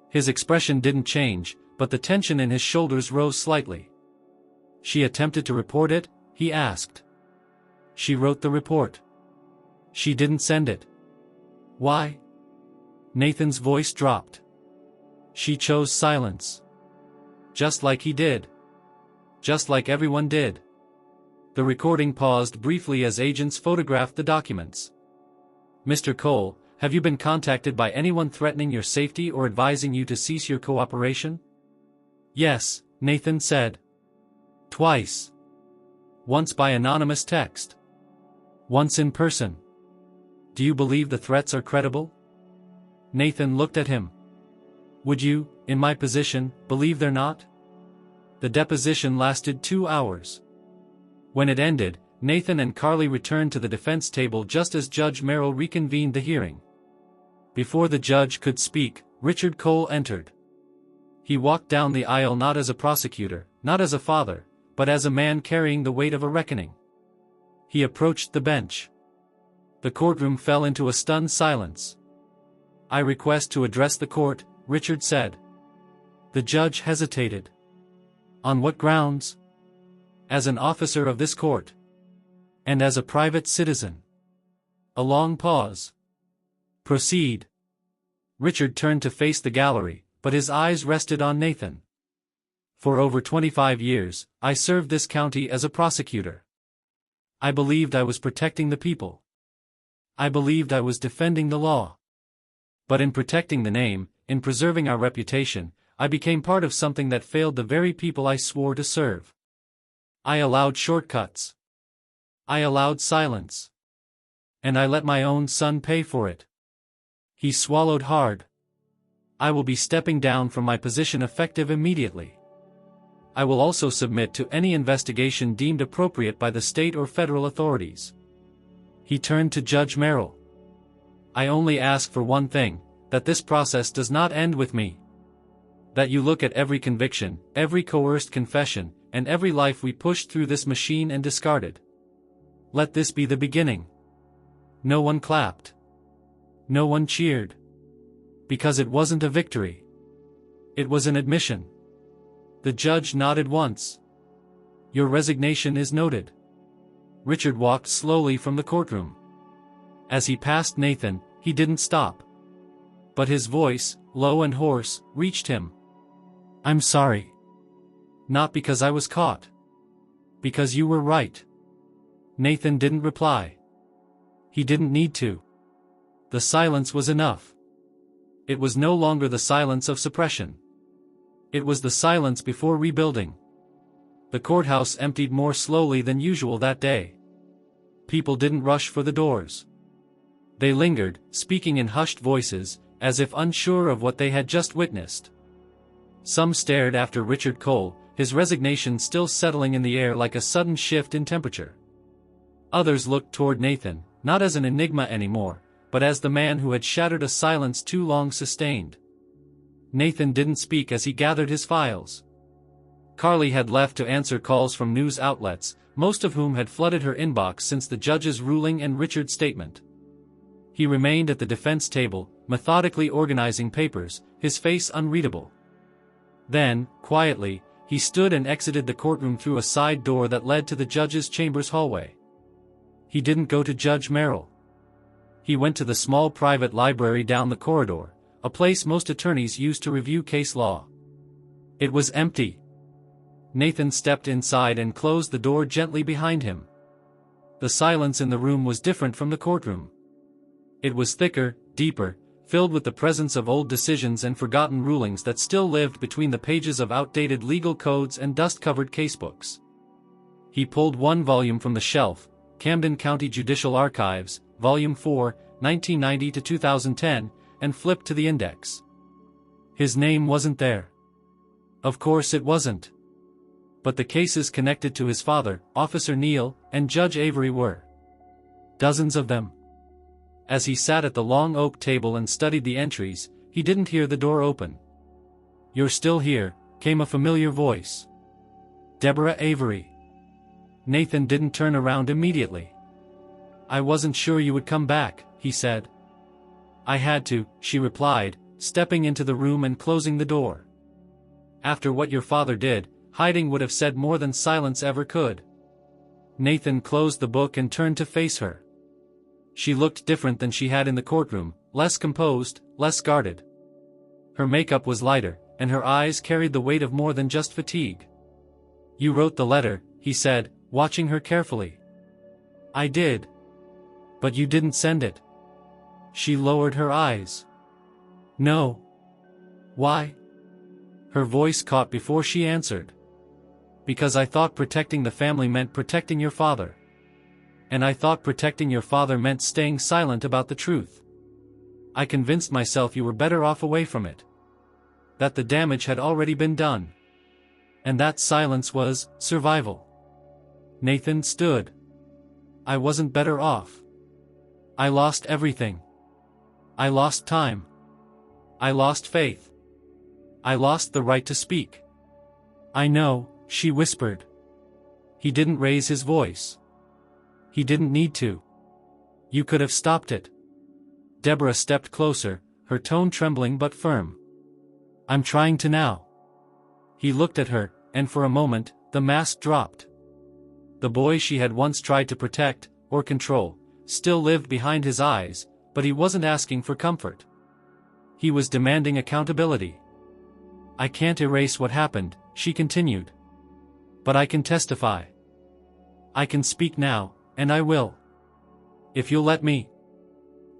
Speaker 1: His expression didn't change, but the tension in his shoulders rose slightly. She attempted to report it, he asked. She wrote the report. She didn't send it. Why? Nathan's voice dropped. She chose silence. Just like he did. Just like everyone did. The recording paused briefly as agents photographed the documents. Mr. Cole, have you been contacted by anyone threatening your safety or advising you to cease your cooperation? Yes, Nathan said. Twice. Once by anonymous text. Once in person. Do you believe the threats are credible? Nathan looked at him. Would you, in my position, believe they're not? The deposition lasted 2 hours. When it ended, Nathan and Carly returned to the defense table just as Judge Merrill reconvened the hearing. Before the judge could speak, Richard Cole entered. He walked down the aisle not as a prosecutor, not as a father, but as a man carrying the weight of a reckoning. He approached the bench. The courtroom fell into a stunned silence. "I request to address the court," Richard said. The judge hesitated. "On what grounds?" "As an officer of this court. And as a private citizen." A long pause. "Proceed." Richard turned to face the gallery, but his eyes rested on Nathan. "For over 25 years, I served this county as a prosecutor. I believed I was protecting the people. I believed I was defending the law. But in protecting the name, in preserving our reputation, I became part of something that failed the very people I swore to serve. I allowed shortcuts. I allowed silence. And I let my own son pay for it." He swallowed hard. "I will be stepping down from my position effective immediately. I will also submit to any investigation deemed appropriate by the state or federal authorities." He turned to Judge Merrill. "I only ask for one thing, that this process does not end with me. That you look at every conviction, every coerced confession, and every life we pushed through this machine and discarded. Let this be the beginning." No one clapped. No one cheered. Because it wasn't a victory. It was an admission. The judge nodded once. "Your resignation is noted." Richard walked slowly from the courtroom. As he passed Nathan, he didn't stop. But his voice, low and hoarse, reached him. "I'm sorry. Not because I was caught. Because you were right." Nathan didn't reply. He didn't need to. The silence was enough. It was no longer the silence of suppression. It was the silence before rebuilding. The courthouse emptied more slowly than usual that day. People didn't rush for the doors. They lingered, speaking in hushed voices, as if unsure of what they had just witnessed. Some stared after Richard Cole, his resignation still settling in the air like a sudden shift in temperature. Others looked toward Nathan, not as an enigma anymore, but as the man who had shattered a silence too long sustained. Nathan didn't speak as he gathered his files. Carly had left to answer calls from news outlets, most of whom had flooded her inbox since the judge's ruling and Richard's statement. He remained at the defense table, methodically organizing papers, his face unreadable. Then, quietly, he stood and exited the courtroom through a side door that led to the judge's chambers hallway. He didn't go to Judge Merrill. He went to the small private library down the corridor, a place most attorneys used to review case law. It was empty. Nathan stepped inside and closed the door gently behind him. The silence in the room was different from the courtroom. It was thicker, deeper, filled with the presence of old decisions and forgotten rulings that still lived between the pages of outdated legal codes and dust-covered casebooks. He pulled one volume from the shelf, Camden County Judicial Archives, Volume 4, 1990 to 2010, and flipped to the index. His name wasn't there. Of course it wasn't. But the cases connected to his father, Officer Neal, and Judge Avery were. Dozens of them. As he sat at the long oak table and studied the entries, he didn't hear the door open. "You're still here," came a familiar voice. Deborah Avery. Nathan didn't turn around immediately. "I wasn't sure you would come back," he said. "I had to," she replied, stepping into the room and closing the door. "After what your father did, hiding would have said more than silence ever could." Nathan closed the book and turned to face her. She looked different than she had in the courtroom, less composed, less guarded. Her makeup was lighter, and her eyes carried the weight of more than just fatigue. "You wrote the letter," he said, watching her carefully. "I did. But you didn't send it." She lowered her eyes. "No." "Why?" Her voice caught before she answered. "Because I thought protecting the family meant protecting your father. And I thought protecting your father meant staying silent about the truth. I convinced myself you were better off away from it. That the damage had already been done. And that silence was survival." Nathan stood. I wasn't better off. I lost everything. I lost time. I lost faith. I lost the right to speak. I know, she whispered. He didn't raise his voice. He didn't need to. You could have stopped it. Deborah stepped closer, her tone trembling but firm. I'm trying to now. He looked at her, and for a moment, the mask dropped. The boy she had once tried to protect, or control, still lived behind his eyes, but he wasn't asking for comfort. He was demanding accountability. I can't erase what happened, she continued. But I can testify. I can speak now, and I will. If you'll let me.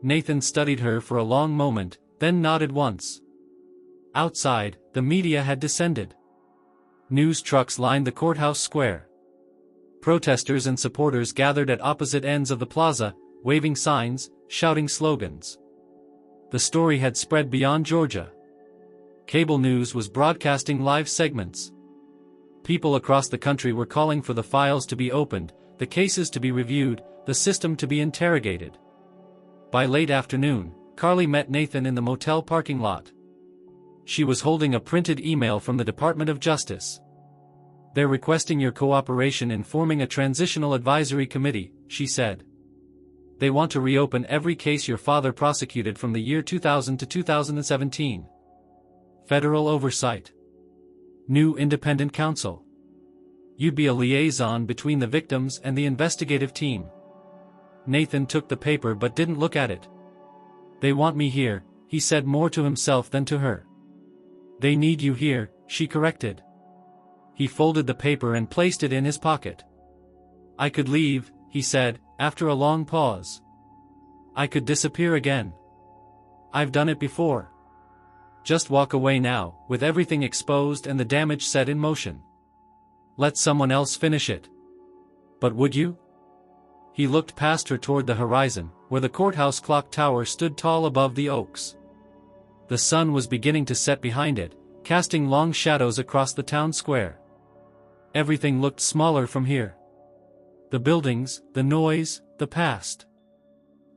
Speaker 1: Nathan studied her for a long moment, then nodded once. Outside, the media had descended. News trucks lined the courthouse square. Protesters and supporters gathered at opposite ends of the plaza, waving signs, shouting slogans. The story had spread beyond Georgia. Cable news was broadcasting live segments. People across the country were calling for the files to be opened, the cases to be reviewed, the system to be interrogated. By late afternoon, Carly met Nathan in the motel parking lot. She was holding a printed email from the Department of Justice. They're requesting your cooperation in forming a transitional advisory committee, she said. They want to reopen every case your father prosecuted from the year 2000 to 2017. Federal oversight. New independent counsel. You'd be a liaison between the victims and the investigative team. Nathan took the paper but didn't look at it. They want me here, he said more to himself than to her. They need you here, she corrected. He folded the paper and placed it in his pocket. I could leave, he said, after a long pause. I could disappear again. I've done it before. Just walk away now, with everything exposed and the damage set in motion. Let someone else finish it. But would you? He looked past her toward the horizon, where the courthouse clock tower stood tall above the oaks. The sun was beginning to set behind it, casting long shadows across the town square. Everything looked smaller from here. The buildings, the noise, the past.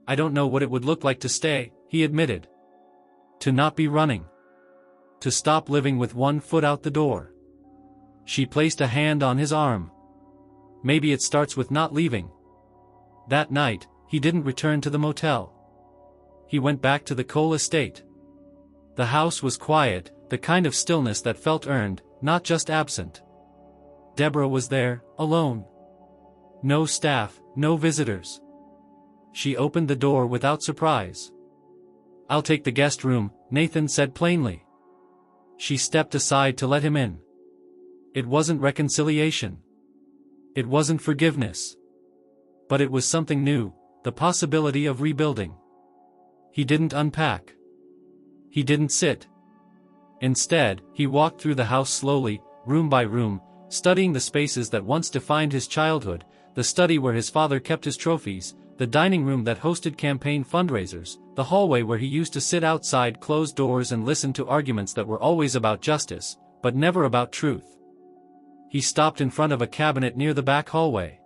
Speaker 1: I don't know what it would look like to stay, he admitted. To not be running. To stop living with one foot out the door. She placed a hand on his arm. Maybe it starts with not leaving. That night, he didn't return to the motel. He went back to the Cole estate. The house was quiet, the kind of stillness that felt earned, not just absent. Deborah was there, alone. No staff, no visitors. She opened the door without surprise. I'll take the guest room, Nathan said plainly. She stepped aside to let him in. It wasn't reconciliation. It wasn't forgiveness. But it was something new, the possibility of rebuilding. He didn't unpack. He didn't sit. Instead, he walked through the house slowly, room by room, studying the spaces that once defined his childhood, the study where his father kept his trophies, the dining room that hosted campaign fundraisers, the hallway where he used to sit outside closed doors and listen to arguments that were always about justice, but never about truth. He stopped in front of a cabinet near the back hallway.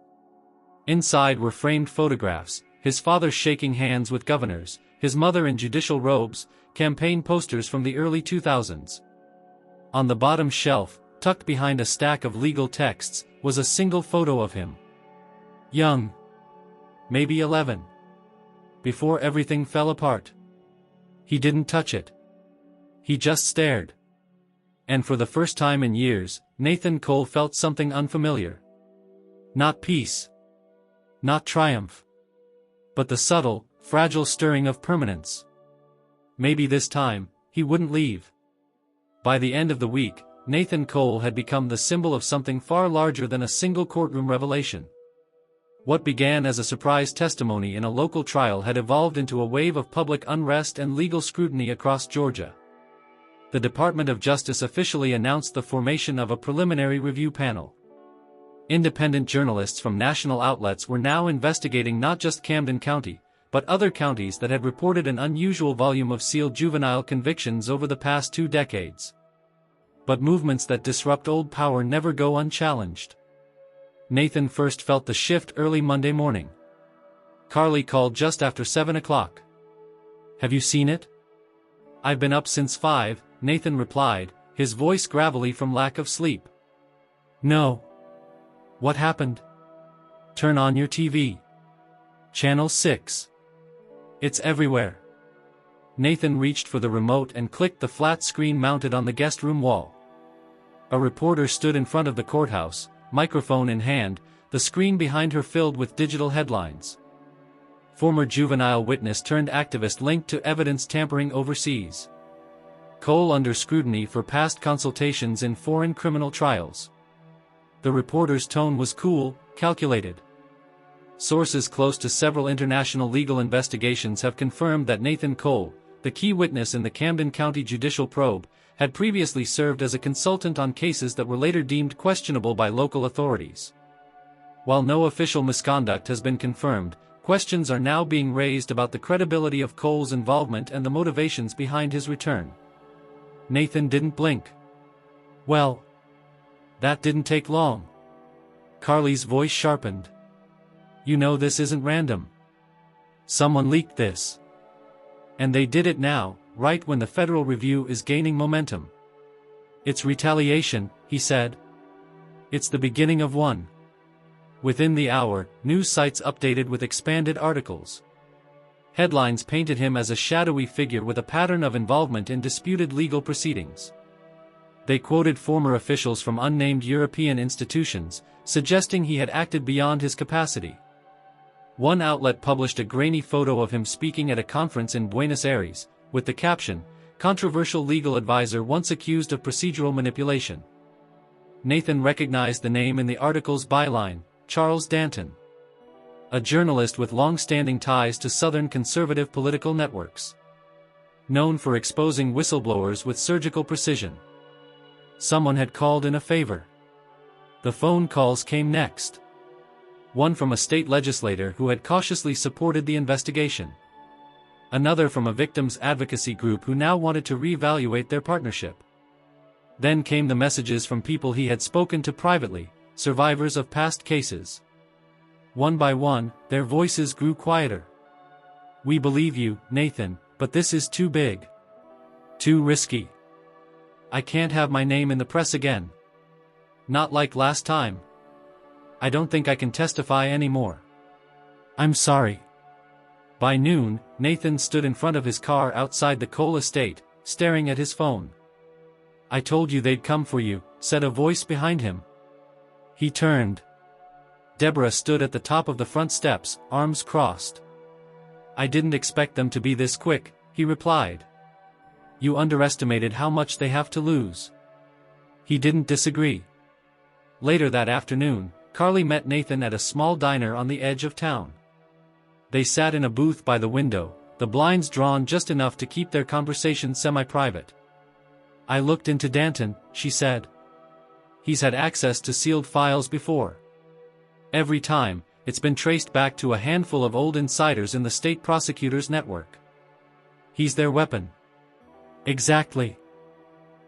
Speaker 1: Inside were framed photographs, his father shaking hands with governors, his mother in judicial robes, campaign posters from the early 2000s. On the bottom shelf, tucked behind a stack of legal texts, was a single photo of him. Young. Maybe 11. Before everything fell apart. He didn't touch it. He just stared. And for the first time in years, Nathan Cole felt something unfamiliar. Not peace. Not triumph. But the subtle, fragile stirring of permanence. Maybe this time, he wouldn't leave. By the end of the week, Nathan Cole had become the symbol of something far larger than a single courtroom revelation. What began as a surprise testimony in a local trial had evolved into a wave of public unrest and legal scrutiny across Georgia. The Department of Justice officially announced the formation of a preliminary review panel. Independent journalists from national outlets were now investigating not just Camden County, but other counties that had reported an unusual volume of sealed juvenile convictions over the past 2 decades. But movements that disrupt old power never go unchallenged. Nathan first felt the shift early Monday morning. Carly called just after 7 o'clock. Have you seen it? I've been up since 5, Nathan replied, his voice gravelly from lack of sleep. No. What happened? Turn on your TV. Channel 6. It's everywhere. Nathan reached for the remote and clicked the flat screen mounted on the guest room wall. A reporter stood in front of the courthouse, microphone in hand, the screen behind her filled with digital headlines. Former juvenile witness turned activist linked to evidence tampering overseas. Cole under scrutiny for past consultations in foreign criminal trials. The reporter's tone was cool, calculated. Sources close to several international legal investigations have confirmed that Nathan Cole, the key witness in the Camden County judicial probe, had previously served as a consultant on cases that were later deemed questionable by local authorities. While no official misconduct has been confirmed, questions are now being raised about the credibility of Cole's involvement and the motivations behind his return. Nathan didn't blink. Well, that didn't take long. Carly's voice sharpened. You know this isn't random. Someone leaked this. And they did it now, right when the federal review is gaining momentum. It's retaliation, he said. It's the beginning of one. Within the hour, news sites updated with expanded articles. Headlines painted him as a shadowy figure with a pattern of involvement in disputed legal proceedings. They quoted former officials from unnamed European institutions, suggesting he had acted beyond his capacity. One outlet published a grainy photo of him speaking at a conference in Buenos Aires, with the caption, "Controversial legal advisor once accused of procedural manipulation." Nathan recognized the name in the article's byline, Charles Danton. A journalist with long-standing ties to Southern conservative political networks. Known for exposing whistleblowers with surgical precision. Someone had called in a favor. The phone calls came next. One from a state legislator who had cautiously supported the investigation. Another from a victims' advocacy group who now wanted to reevaluate their partnership. Then came the messages from people he had spoken to privately, survivors of past cases. One by one, their voices grew quieter. We believe you, Nathan, but this is too big. Too risky. I can't have my name in the press again. Not like last time. I don't think I can testify anymore. I'm sorry. By noon, Nathan stood in front of his car outside the Cole estate, staring at his phone. I told you they'd come for you, said a voice behind him. He turned. Deborah stood at the top of the front steps, arms crossed. I didn't expect them to be this quick, he replied. You underestimated how much they have to lose. He didn't disagree. Later that afternoon, Carly met Nathan at a small diner on the edge of town. They sat in a booth by the window, the blinds drawn just enough to keep their conversation semi-private. I looked into Danton, she said. He's had access to sealed files before. Every time, it's been traced back to a handful of old insiders in the state prosecutor's network. He's their weapon. Exactly.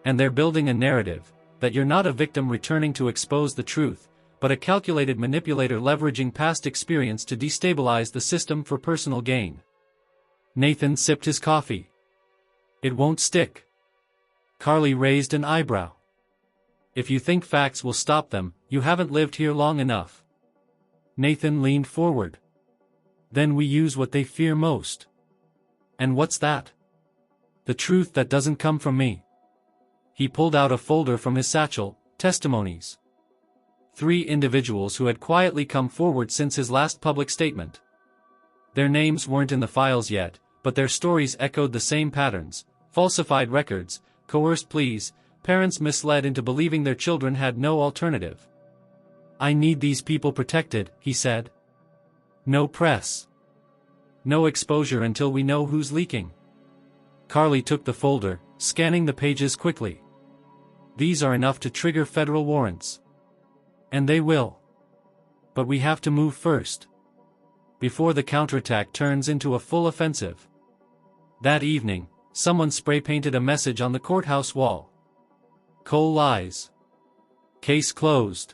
Speaker 1: And they're building a narrative, that you're not a victim returning to expose the truth, but a calculated manipulator leveraging past experience to destabilize the system for personal gain. Nathan sipped his coffee. It won't stick. Carly raised an eyebrow. If you think facts will stop them, you haven't lived here long enough. Nathan leaned forward. Then we use what they fear most. And what's that? The truth that doesn't come from me. He pulled out a folder from his satchel, testimonies. 3 individuals who had quietly come forward since his last public statement. Their names weren't in the files yet, but their stories echoed the same patterns: falsified records, coerced pleas, parents misled into believing their children had no alternative. I need these people protected, he said. No press. No exposure until we know who's leaking. Carly took the folder, scanning the pages quickly. These are enough to trigger federal warrants. And they will. But we have to move first. Before the counterattack turns into a full offensive. That evening, someone spray-painted a message on the courthouse wall. Cole lies. Case closed.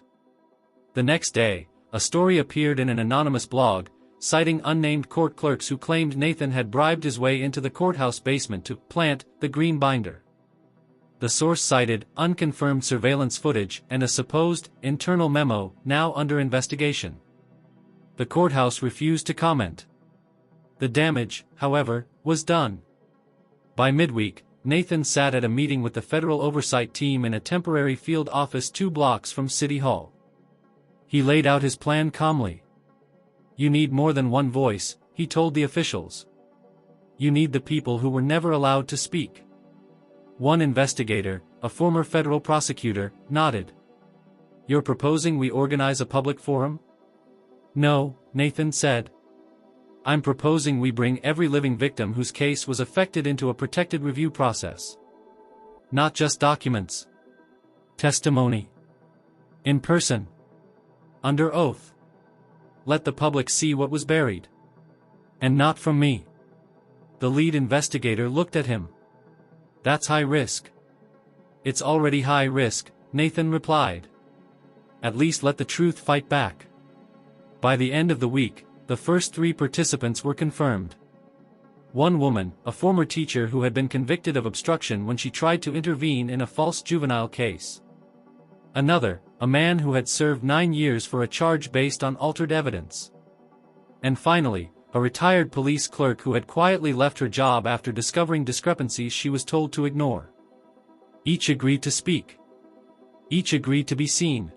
Speaker 1: The next day, a story appeared in an anonymous blog, citing unnamed court clerks who claimed Nathan had bribed his way into the courthouse basement to plant the green binder. The source cited unconfirmed surveillance footage and a supposed internal memo now under investigation. The courthouse refused to comment. The damage, however, was done. By midweek, Nathan sat at a meeting with the federal oversight team in a temporary field office 2 blocks from City Hall. He laid out his plan calmly. "You need more than one voice," he told the officials. "You need the people who were never allowed to speak." One investigator, a former federal prosecutor, nodded. "You're proposing we organize a public forum?" "No," Nathan said. "I'm proposing we bring every living victim whose case was affected into a protected review process. Not just documents. Testimony. In person. Under oath. Let the public see what was buried. And not from me." The lead investigator looked at him. "That's high risk." "It's already high risk," Nathan replied. "At least let the truth fight back." By the end of the week, the first 3 participants were confirmed. One woman, a former teacher who had been convicted of obstruction when she tried to intervene in a false juvenile case. Another, a man who had served 9 years for a charge based on altered evidence. And finally, a retired police clerk who had quietly left her job after discovering discrepancies she was told to ignore. Each agreed to speak. Each agreed to be seen.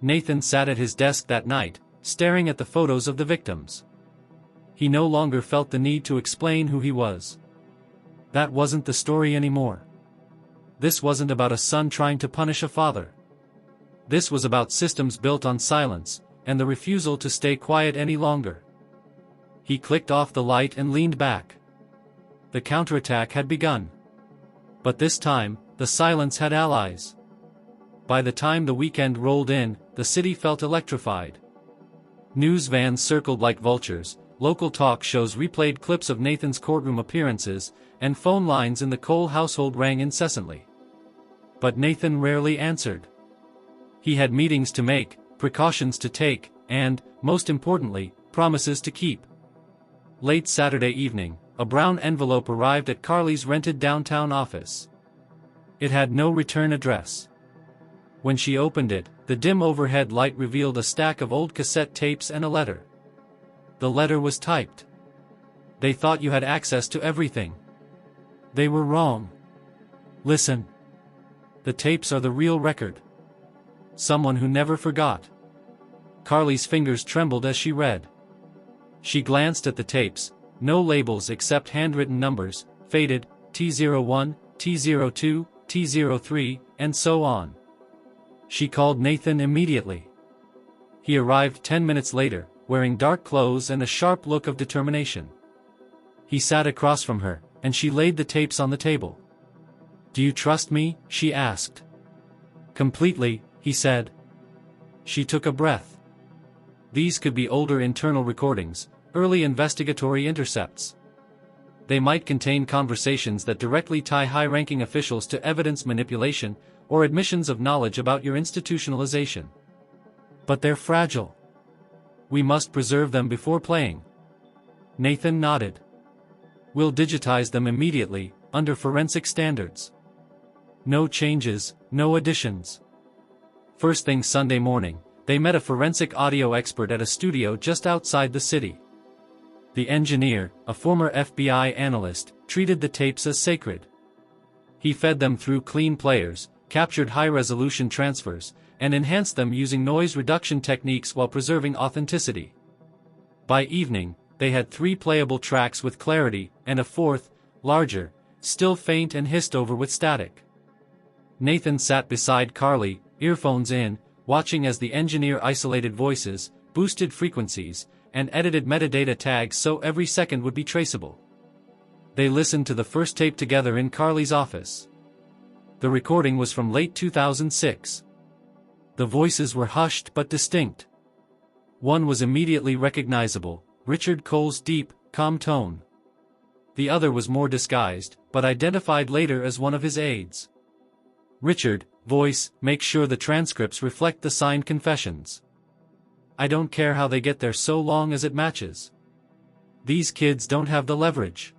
Speaker 1: Nathan sat at his desk that night, staring at the photos of the victims. He no longer felt the need to explain who he was. That wasn't the story anymore. This wasn't about a son trying to punish a father. This was about systems built on silence, and the refusal to stay quiet any longer. He clicked off the light and leaned back. The counterattack had begun. But this time, the silence had allies. By the time the weekend rolled in, the city felt electrified. News vans circled like vultures, local talk shows replayed clips of Nathan's courtroom appearances, and phone lines in the Cole household rang incessantly. But Nathan rarely answered. He had meetings to make, precautions to take, and, most importantly, promises to keep. Late Saturday evening, a brown envelope arrived at Carly's rented downtown office. It had no return address. When she opened it, the dim overhead light revealed a stack of old cassette tapes and a letter. The letter was typed. "They thought you had access to everything. They were wrong. Listen. The tapes are the real record. Someone who never forgot." Carly's fingers trembled as she read. She glanced at the tapes, no labels except handwritten numbers, faded, T01, T02, T03, and so on. She called Nathan immediately. He arrived 10 minutes later, wearing dark clothes and a sharp look of determination. He sat across from her, and she laid the tapes on the table. "Do you trust me?" she asked. "Completely," he said. She took a breath. These could be older internal recordings, early investigatory intercepts. They might contain conversations that directly tie high-ranking officials to evidence manipulation, or admissions of knowledge about your institutionalization. But they're fragile. We must preserve them before playing. Nathan nodded. "We'll digitize them immediately, under forensic standards. No changes, no additions." First thing Sunday morning, they met a forensic audio expert at a studio just outside the city. The engineer, a former FBI analyst, treated the tapes as sacred. He fed them through clean players, captured high-resolution transfers, and enhanced them using noise reduction techniques while preserving authenticity. By evening, they had 3 playable tracks with clarity, and a 4th, larger, still faint and hissed over with static. Nathan sat beside Carly, earphones in, watching as the engineer isolated voices, boosted frequencies, and edited metadata tags so every second would be traceable. They listened to the first tape together in Carly's office. The recording was from late 2006. The voices were hushed but distinct. One was immediately recognizable, Richard Cole's deep, calm tone. The other was more disguised, but identified later as one of his aides. "Richard, voice, make sure the transcripts reflect the signed confessions." I don't care how they get there so long as it matches. These kids don't have the leverage.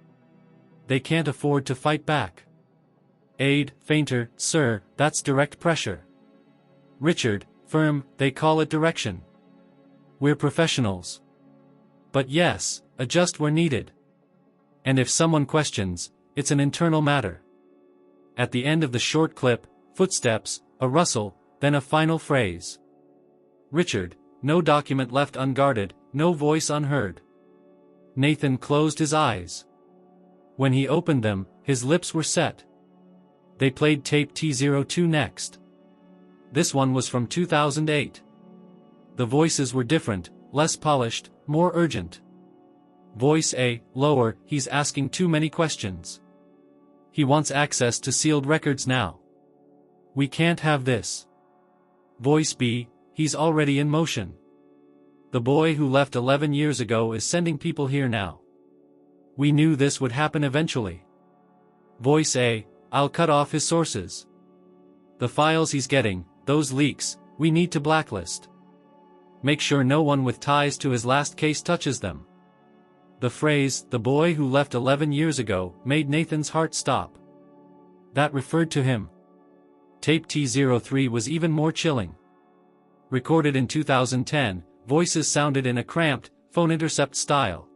Speaker 1: They can't afford to fight back. Aid, fainter, sir, that's direct pressure. Richard, firm, they call it direction. We're professionals. But yes, adjust where needed. And if someone questions, it's an internal matter. At the end of the short clip, footsteps, a rustle, then a final phrase. Richard, no document left unguarded, no voice unheard. Nathan closed his eyes. When he opened them, his lips were set. They played tape T02 next. This one was from 2008. The voices were different, less polished, more urgent. Voice A, lower, he's asking too many questions. He wants access to sealed records now. We can't have this. Voice B, he's already in motion. The boy who left 11 years ago is sending people here now. We knew this would happen eventually. Voice A, I'll cut off his sources. The files he's getting, those leaks, we need to blacklist. Make sure no one with ties to his last case touches them. The phrase, the boy who left 11 years ago, made Nathan's heart stop. That referred to him. Tape T03 was even more chilling. Recorded in 2010, voices sounded in a cramped, phone intercept style.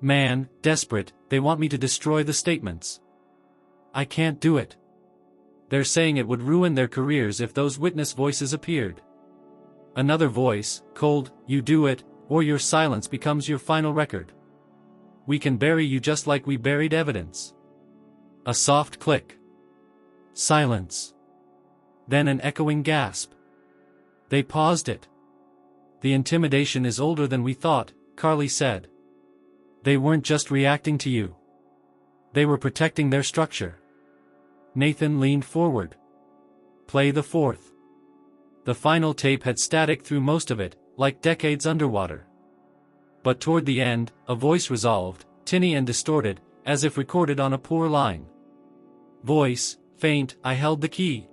Speaker 1: Man, desperate, they want me to destroy the statements. I can't do it. They're saying it would ruin their careers if those witness voices appeared. Another voice, cold, you do it, or your silence becomes your final record. We can bury you just like we buried evidence. A soft click. Silence. Then an echoing gasp. They paused it. The intimidation is older than we thought, Carly said. They weren't just reacting to you. They were protecting their structure. Nathan leaned forward. Play the fourth. The final tape had static through most of it, like decades underwater. But toward the end, a voice resolved, tinny and distorted, as if recorded on a poor line. Voice, faint, I held the key.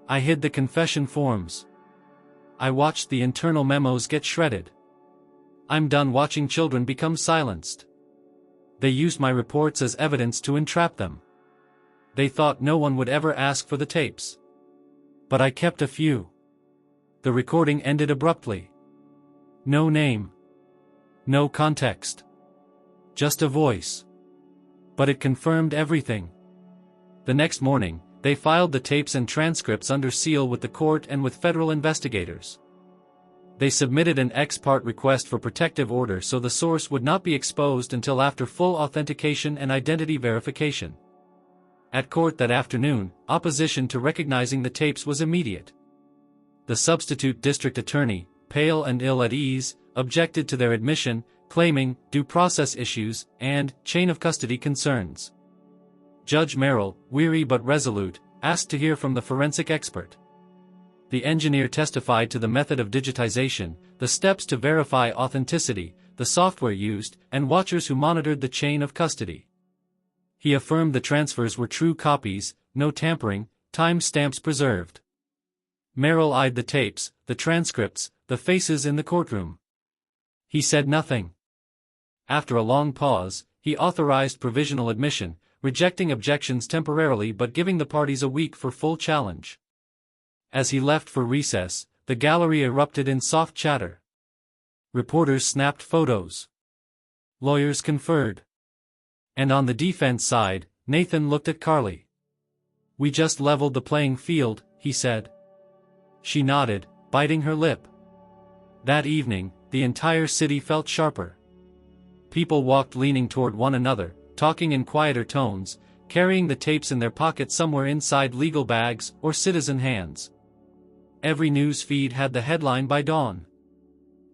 Speaker 1: I hid the confession forms. I watched the internal memos get shredded. I'm done watching children become silenced. They used my reports as evidence to entrap them. They thought no one would ever ask for the tapes. But I kept a few. The recording ended abruptly. No name. No context. Just a voice. But it confirmed everything. The next morning, they filed the tapes and transcripts under seal with the court and with federal investigators. They submitted an ex parte request for protective order so the source would not be exposed until after full authentication and identity verification. At court that afternoon, opposition to recognizing the tapes was immediate. The substitute district attorney, pale and ill at ease, objected to their admission, claiming due process issues and chain of custody concerns. Judge Merrill, weary but resolute, asked to hear from the forensic expert. The engineer testified to the method of digitization, the steps to verify authenticity, the software used, and watchers who monitored the chain of custody. He affirmed the transfers were true copies, no tampering, time stamps preserved. Merrill eyed the tapes, the transcripts, the faces in the courtroom. He said nothing. After a long pause, he authorized provisional admission, rejecting objections temporarily but giving the parties a week for full challenge. As he left for recess, the gallery erupted in soft chatter. Reporters snapped photos. Lawyers conferred. And on the defense side, Nathan looked at Carly. We just leveled the playing field, he said. She nodded, biting her lip. That evening, the entire city felt sharper. People walked leaning toward one another, talking in quieter tones, carrying the tapes in their pockets somewhere inside legal bags or citizen hands. Every news feed had the headline by dawn.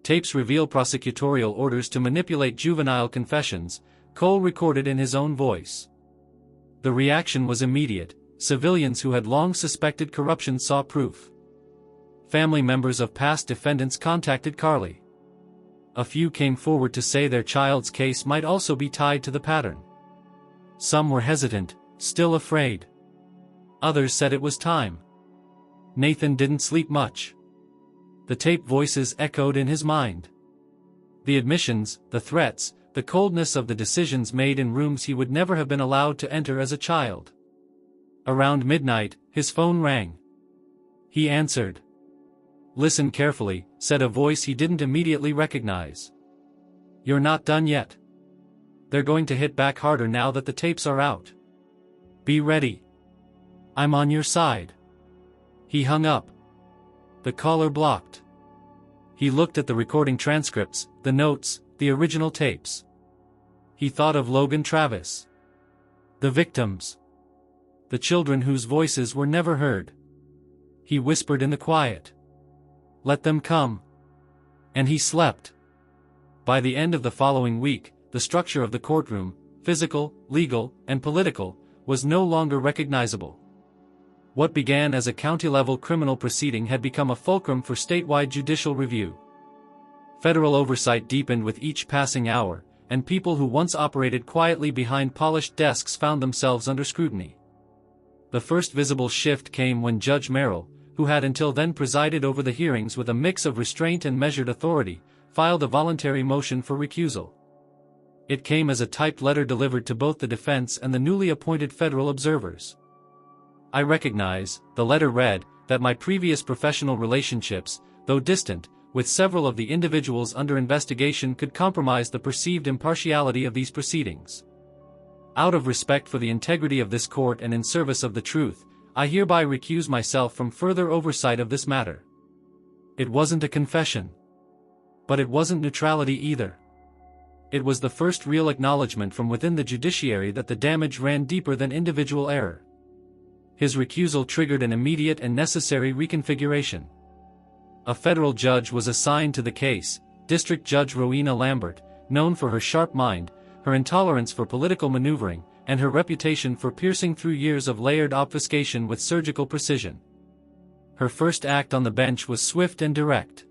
Speaker 1: Tapes reveal prosecutorial orders to manipulate juvenile confessions, Cole recorded in his own voice. The reaction was immediate. Civilians who had long suspected corruption saw proof. Family members of past defendants contacted Carly. A few came forward to say their child's case might also be tied to the pattern. Some were hesitant, still afraid. Others said it was time. Nathan didn't sleep much. The tape voices echoed in his mind. The admissions, the threats, the coldness of the decisions made in rooms he would never have been allowed to enter as a child. Around midnight, his phone rang. He answered. "Listen carefully," said a voice he didn't immediately recognize. "You're not done yet. They're going to hit back harder now that the tapes are out. Be ready. I'm on your side." He hung up. The caller blocked. He looked at the recording transcripts, the notes, the original tapes. He thought of Logan Travis. The victims. The children whose voices were never heard. He whispered in the quiet. "Let them come." And he slept. By the end of the following week, the structure of the courtroom, physical, legal, and political, was no longer recognizable. What began as a county-level criminal proceeding had become a fulcrum for statewide judicial review. Federal oversight deepened with each passing hour, and people who once operated quietly behind polished desks found themselves under scrutiny. The first visible shift came when Judge Merrill, who had until then presided over the hearings with a mix of restraint and measured authority, filed a voluntary motion for recusal. It came as a typed letter delivered to both the defense and the newly appointed federal observers. "I recognize," the letter read, "that my previous professional relationships, though distant, with several of the individuals under investigation could compromise the perceived impartiality of these proceedings. Out of respect for the integrity of this court and in service of the truth, I hereby recuse myself from further oversight of this matter." It wasn't a confession. But it wasn't neutrality either. It was the first real acknowledgement from within the judiciary that the damage ran deeper than individual error. His recusal triggered an immediate and necessary reconfiguration. A federal judge was assigned to the case, District Judge Rowena Lambert, known for her sharp mind, her intolerance for political maneuvering, and her reputation for piercing through years of layered obfuscation with surgical precision. Her first act on the bench was swift and direct.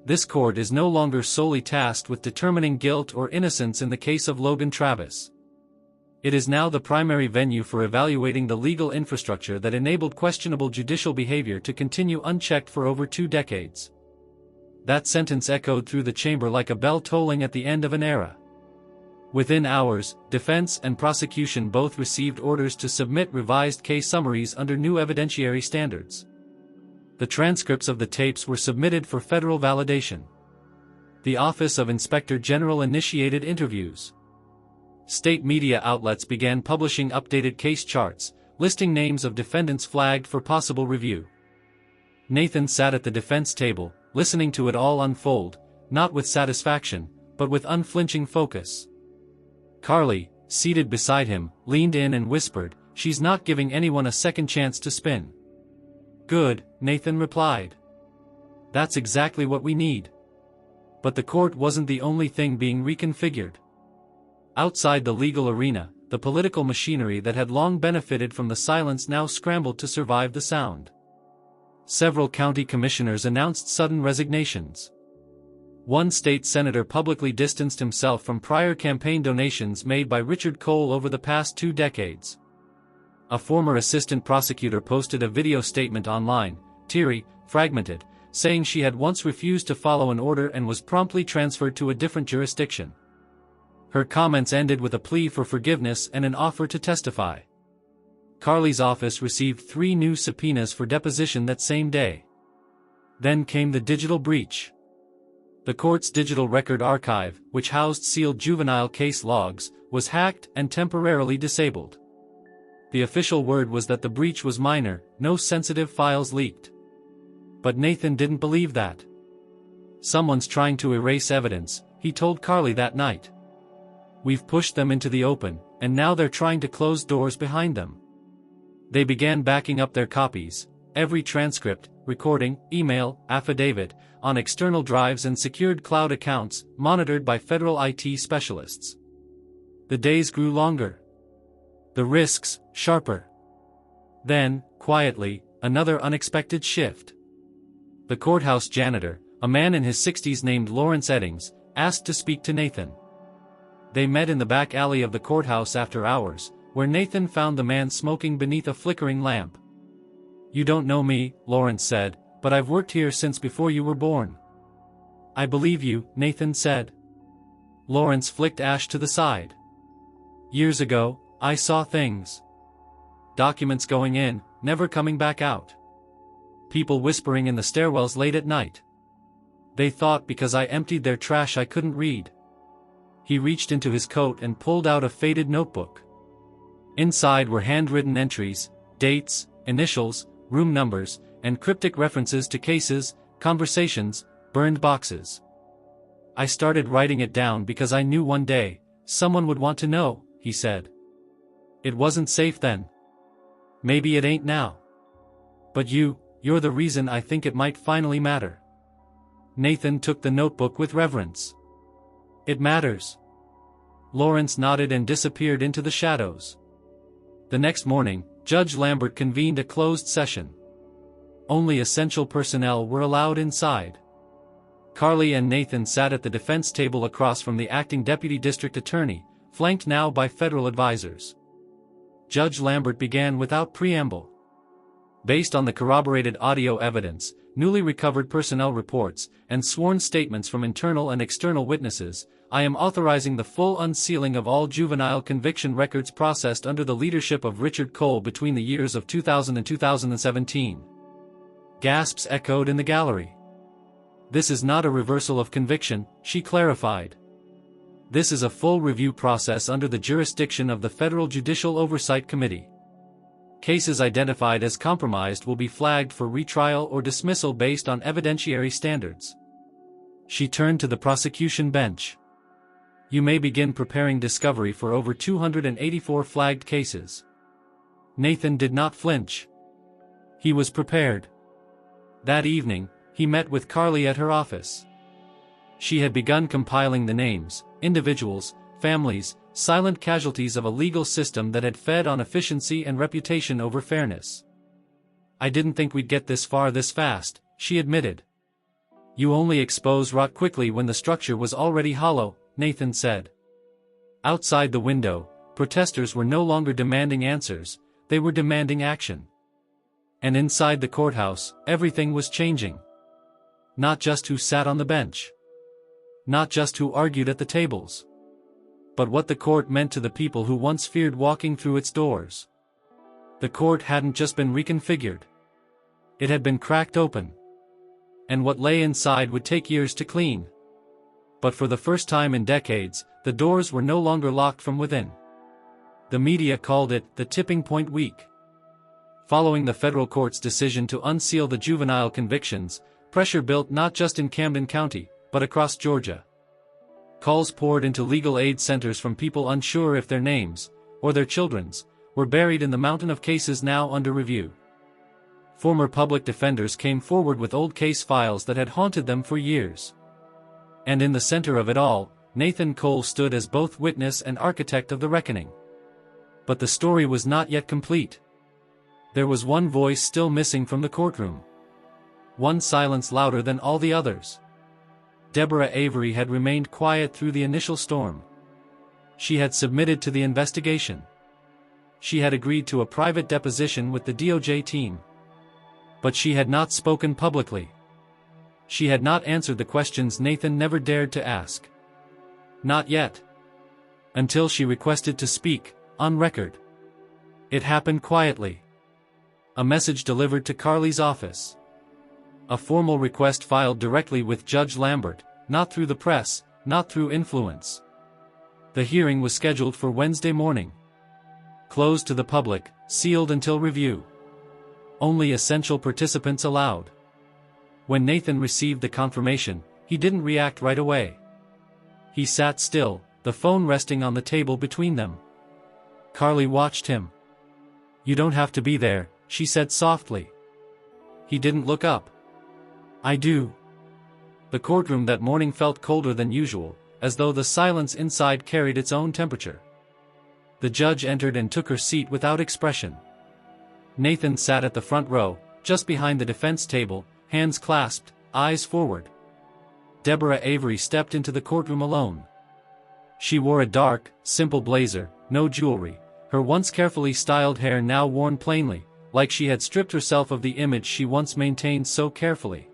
Speaker 1: This court is no longer solely tasked with determining guilt or innocence in the case of Logan Travis. It is now the primary venue for evaluating the legal infrastructure that enabled questionable judicial behavior to continue unchecked for over 2 decades. That sentence echoed through the chamber like a bell tolling at the end of an era. Within hours, defense and prosecution both received orders to submit revised case summaries under new evidentiary standards. The transcripts of the tapes were submitted for federal validation. The Office of Inspector General initiated interviews. State media outlets began publishing updated case charts, listing names of defendants flagged for possible review. Nathan sat at the defense table, listening to it all unfold, not with satisfaction, but with unflinching focus. Carly, seated beside him, leaned in and whispered, "She's not giving anyone a second chance to spin." "Good," Nathan replied. "That's exactly what we need." But the court wasn't the only thing being reconfigured. Outside the legal arena, the political machinery that had long benefited from the silence now scrambled to survive the sound. Several county commissioners announced sudden resignations. One state senator publicly distanced himself from prior campaign donations made by Richard Cole over the past 2 decades. A former assistant prosecutor posted a video statement online, teary, fragmented, saying she had once refused to follow an order and was promptly transferred to a different jurisdiction. Her comments ended with a plea for forgiveness and an offer to testify. Carly's office received 3 new subpoenas for deposition that same day. Then came the digital breach. The court's digital record archive, which housed sealed juvenile case logs, was hacked and temporarily disabled. The official word was that the breach was minor, no sensitive files leaked. But Nathan didn't believe that. "Someone's trying to erase evidence," he told Carly that night. "We've pushed them into the open, and now they're trying to close doors behind them." They began backing up their copies, every transcript, recording, email, affidavit, on external drives and secured cloud accounts, monitored by federal IT specialists. The days grew longer. The risks, sharper. Then, quietly, another unexpected shift. The courthouse janitor, a man in his 60s named Lawrence Eddings, asked to speak to Nathan. They met in the back alley of the courthouse after hours, where Nathan found the man smoking beneath a flickering lamp. "You don't know me," Lawrence said, but I've worked here since before you were born." "I believe you," Nathan said. Lawrence flicked ash to the side. "Years ago, I saw things. Documents going in, never coming back out. People whispering in the stairwells late at night. They thought because I emptied their trash I couldn't read." He reached into his coat and pulled out a faded notebook. Inside were handwritten entries, dates, initials, room numbers, and cryptic references to cases, conversations, burned boxes. "I started writing it down because I knew one day, someone would want to know," he said. "It wasn't safe then. Maybe it ain't now. But you're the reason I think it might finally matter." Nathan took the notebook with reverence. "It matters." Lawrence nodded and disappeared into the shadows. The next morning, Judge Lambert convened a closed session. Only essential personnel were allowed inside. Carly and Nathan sat at the defense table across from the acting deputy district attorney, flanked now by federal advisors. Judge Lambert began without preamble. "Based on the corroborated audio evidence, newly recovered personnel reports, and sworn statements from internal and external witnesses, I am authorizing the full unsealing of all juvenile conviction records processed under the leadership of Richard Cole between the years of 2000 and 2017. Gasps echoed in the gallery. "This is not a reversal of conviction," she clarified. "This is a full review process under the jurisdiction of the Federal Judicial Oversight Committee. Cases identified as compromised will be flagged for retrial or dismissal based on evidentiary standards." She turned to the prosecution bench. "You may begin preparing discovery for over 284 flagged cases." Nathan did not flinch. He was prepared. That evening, he met with Carly at her office. She had begun compiling the names, individuals, families, silent casualties of a legal system that had fed on efficiency and reputation over fairness. "I didn't think we'd get this far this fast," she admitted. "You only expose rot quickly when the structure was already hollow," Nathan said. Outside the window, protesters were no longer demanding answers, they were demanding action. And inside the courthouse, everything was changing. Not just who sat on the bench. Not just who argued at the tables. But what the court meant to the people who once feared walking through its doors. The court hadn't just been reconfigured. It had been cracked open. And what lay inside would take years to clean. But for the first time in decades, the doors were no longer locked from within. The media called it the tipping point week. Following the federal court's decision to unseal the juvenile convictions, pressure built not just in Camden County, but across Georgia. Calls poured into legal aid centers from people unsure if their names, or their children's, were buried in the mountain of cases now under review. Former public defenders came forward with old case files that had haunted them for years. And in the center of it all, Nathan Cole stood as both witness and architect of the reckoning. But the story was not yet complete. There was one voice still missing from the courtroom. One silence louder than all the others. Deborah Avery had remained quiet through the initial storm. She had submitted to the investigation. She had agreed to a private deposition with the DOJ team. But she had not spoken publicly. She had not answered the questions Nathan never dared to ask. Not yet. Until she requested to speak, on record. It happened quietly. A message delivered to Carly's office. A formal request filed directly with Judge Lambert, not through the press, not through influence. The hearing was scheduled for Wednesday morning. Closed to the public, sealed until review. Only essential participants allowed. When Nathan received the confirmation, he didn't react right away. He sat still, the phone resting on the table between them. Carly watched him. "You don't have to be there," she said softly. He didn't look up. "I do." The courtroom that morning felt colder than usual, as though the silence inside carried its own temperature. The judge entered and took her seat without expression. Nathan sat at the front row, just behind the defense table, hands clasped, eyes forward. Deborah Avery stepped into the courtroom alone. She wore a dark, simple blazer, no jewelry, her once carefully styled hair now worn plainly, like she had stripped herself of the image she once maintained so carefully.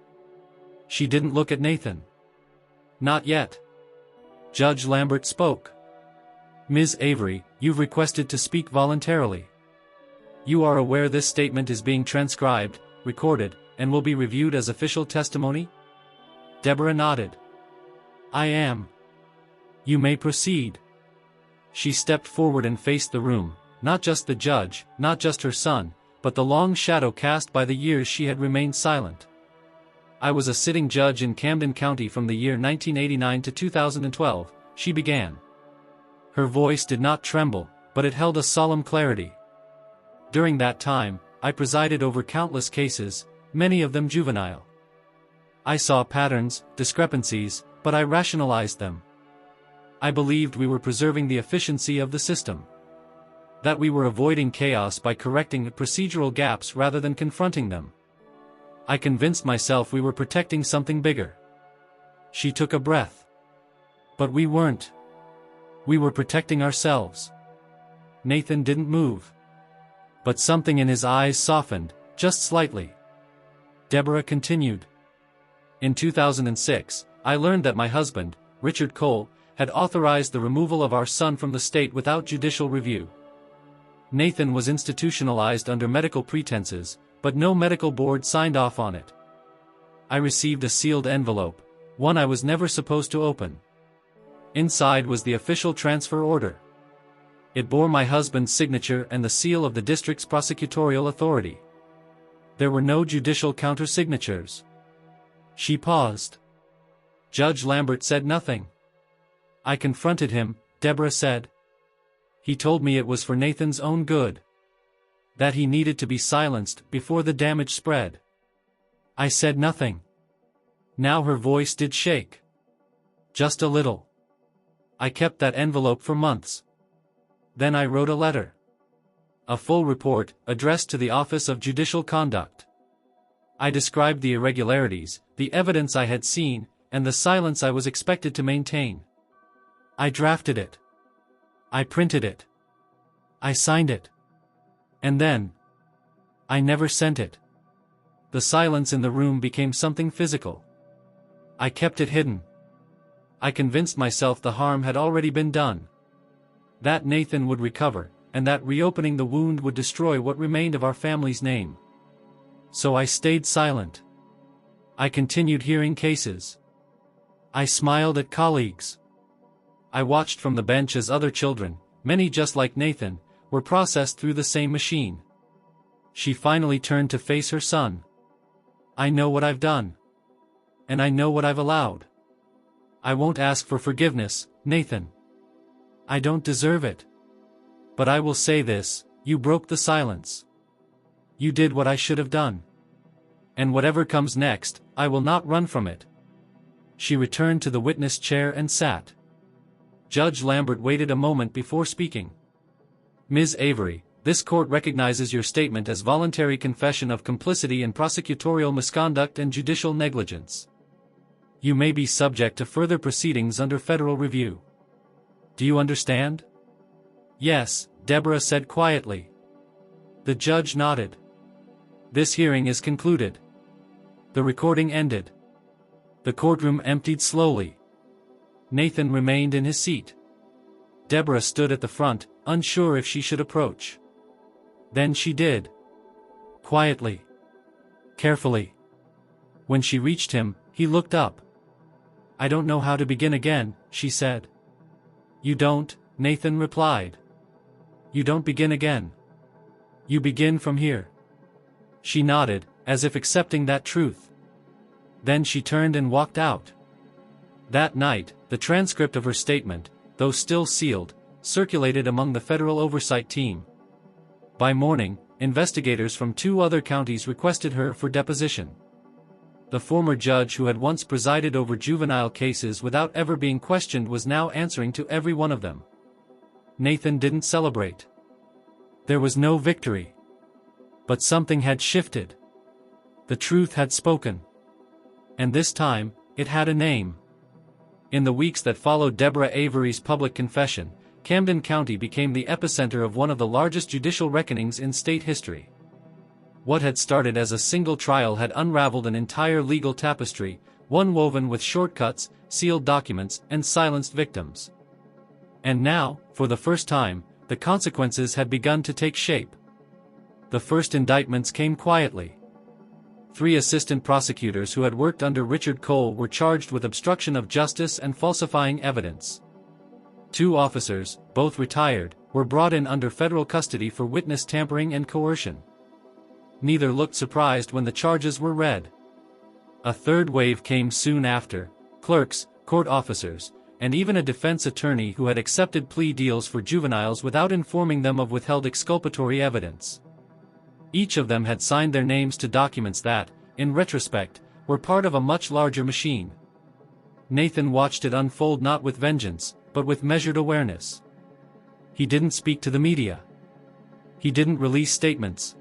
Speaker 1: She didn't look at Nathan. Not yet. Judge Lambert spoke. Ms. Avery, you've requested to speak voluntarily. You are aware this statement is being transcribed, recorded, and will be reviewed as official testimony? Deborah nodded. I am. You may proceed. She stepped forward and faced the room, not just the judge, not just her son, but the long shadow cast by the years she had remained silent. I was a sitting judge in Camden County from the year 1989 to 2012, she began. Her voice did not tremble, but it held a solemn clarity. During that time, I presided over countless cases, many of them juvenile. I saw patterns, discrepancies, but I rationalized them. I believed we were preserving the efficiency of the system. That we were avoiding chaos by correcting the procedural gaps rather than confronting them. I convinced myself we were protecting something bigger. She took a breath. But we weren't. We were protecting ourselves. Nathan didn't move. But something in his eyes softened, just slightly. Deborah continued. In 2006, I learned that my husband, Richard Cole, had authorized the removal of our son from the state without judicial review. Nathan was institutionalized under medical pretenses, but no medical board signed off on it. I received a sealed envelope, one I was never supposed to open. Inside was the official transfer order. It bore my husband's signature and the seal of the district's prosecutorial authority. There were no judicial countersignatures. She paused. Judge Lambert said nothing. I confronted him, Deborah said. He told me it was for Nathan's own good. That he needed to be silenced before the damage spread. I said nothing. Now her voice did shake. Just a little. I kept that envelope for months. Then I wrote a letter. A full report, addressed to the Office of Judicial Conduct. I described the irregularities, the evidence I had seen, and the silence I was expected to maintain. I drafted it. I printed it. I signed it. And then, I never sent it. The silence in the room became something physical. I kept it hidden. I convinced myself the harm had already been done. That Nathan would recover, and that reopening the wound would destroy what remained of our family's name. So I stayed silent. I continued hearing cases. I smiled at colleagues. I watched from the bench as other children, many just like Nathan, were processed through the same machine. She finally turned to face her son. I know what I've done. And I know what I've allowed. I won't ask for forgiveness, Nathan. I don't deserve it. But I will say this, you broke the silence. You did what I should have done. And whatever comes next, I will not run from it. She returned to the witness chair and sat. Judge Lambert waited a moment before speaking. Ms. Avery, this court recognizes your statement as voluntary confession of complicity in prosecutorial misconduct and judicial negligence. You may be subject to further proceedings under federal review. Do you understand? Yes, Deborah said quietly. The judge nodded. This hearing is concluded. The recording ended. The courtroom emptied slowly. Nathan remained in his seat. Deborah stood at the front, unsure if she should approach. Then she did. Quietly. Carefully. When she reached him, he looked up. I don't know how to begin again, she said. You don't, Nathan replied. You don't begin again. You begin from here. She nodded, as if accepting that truth. Then she turned and walked out. That night, the transcript of her statement, though still sealed, circulated among the federal oversight team. By morning, investigators from 2 other counties requested her for deposition. The former judge who had once presided over juvenile cases without ever being questioned was now answering to every one of them. Nathan didn't celebrate. There was no victory. But something had shifted. The truth had spoken. And this time, it had a name. In the weeks that followed Deborah Avery's public confession, Camden County became the epicenter of one of the largest judicial reckonings in state history. What had started as a single trial had unraveled an entire legal tapestry, one woven with shortcuts, sealed documents, and silenced victims. And now, for the first time, the consequences had begun to take shape. The first indictments came quietly. 3 assistant prosecutors who had worked under Richard Cole were charged with obstruction of justice and falsifying evidence. 2 officers, both retired, were brought in under federal custody for witness tampering and coercion. Neither looked surprised when the charges were read. A third wave came soon after: clerks, court officers, and even a defense attorney who had accepted plea deals for juveniles without informing them of withheld exculpatory evidence. Each of them had signed their names to documents that, in retrospect, were part of a much larger machine. Nathan watched it unfold not with vengeance, but with measured awareness. He didn't speak to the media. He didn't release statements.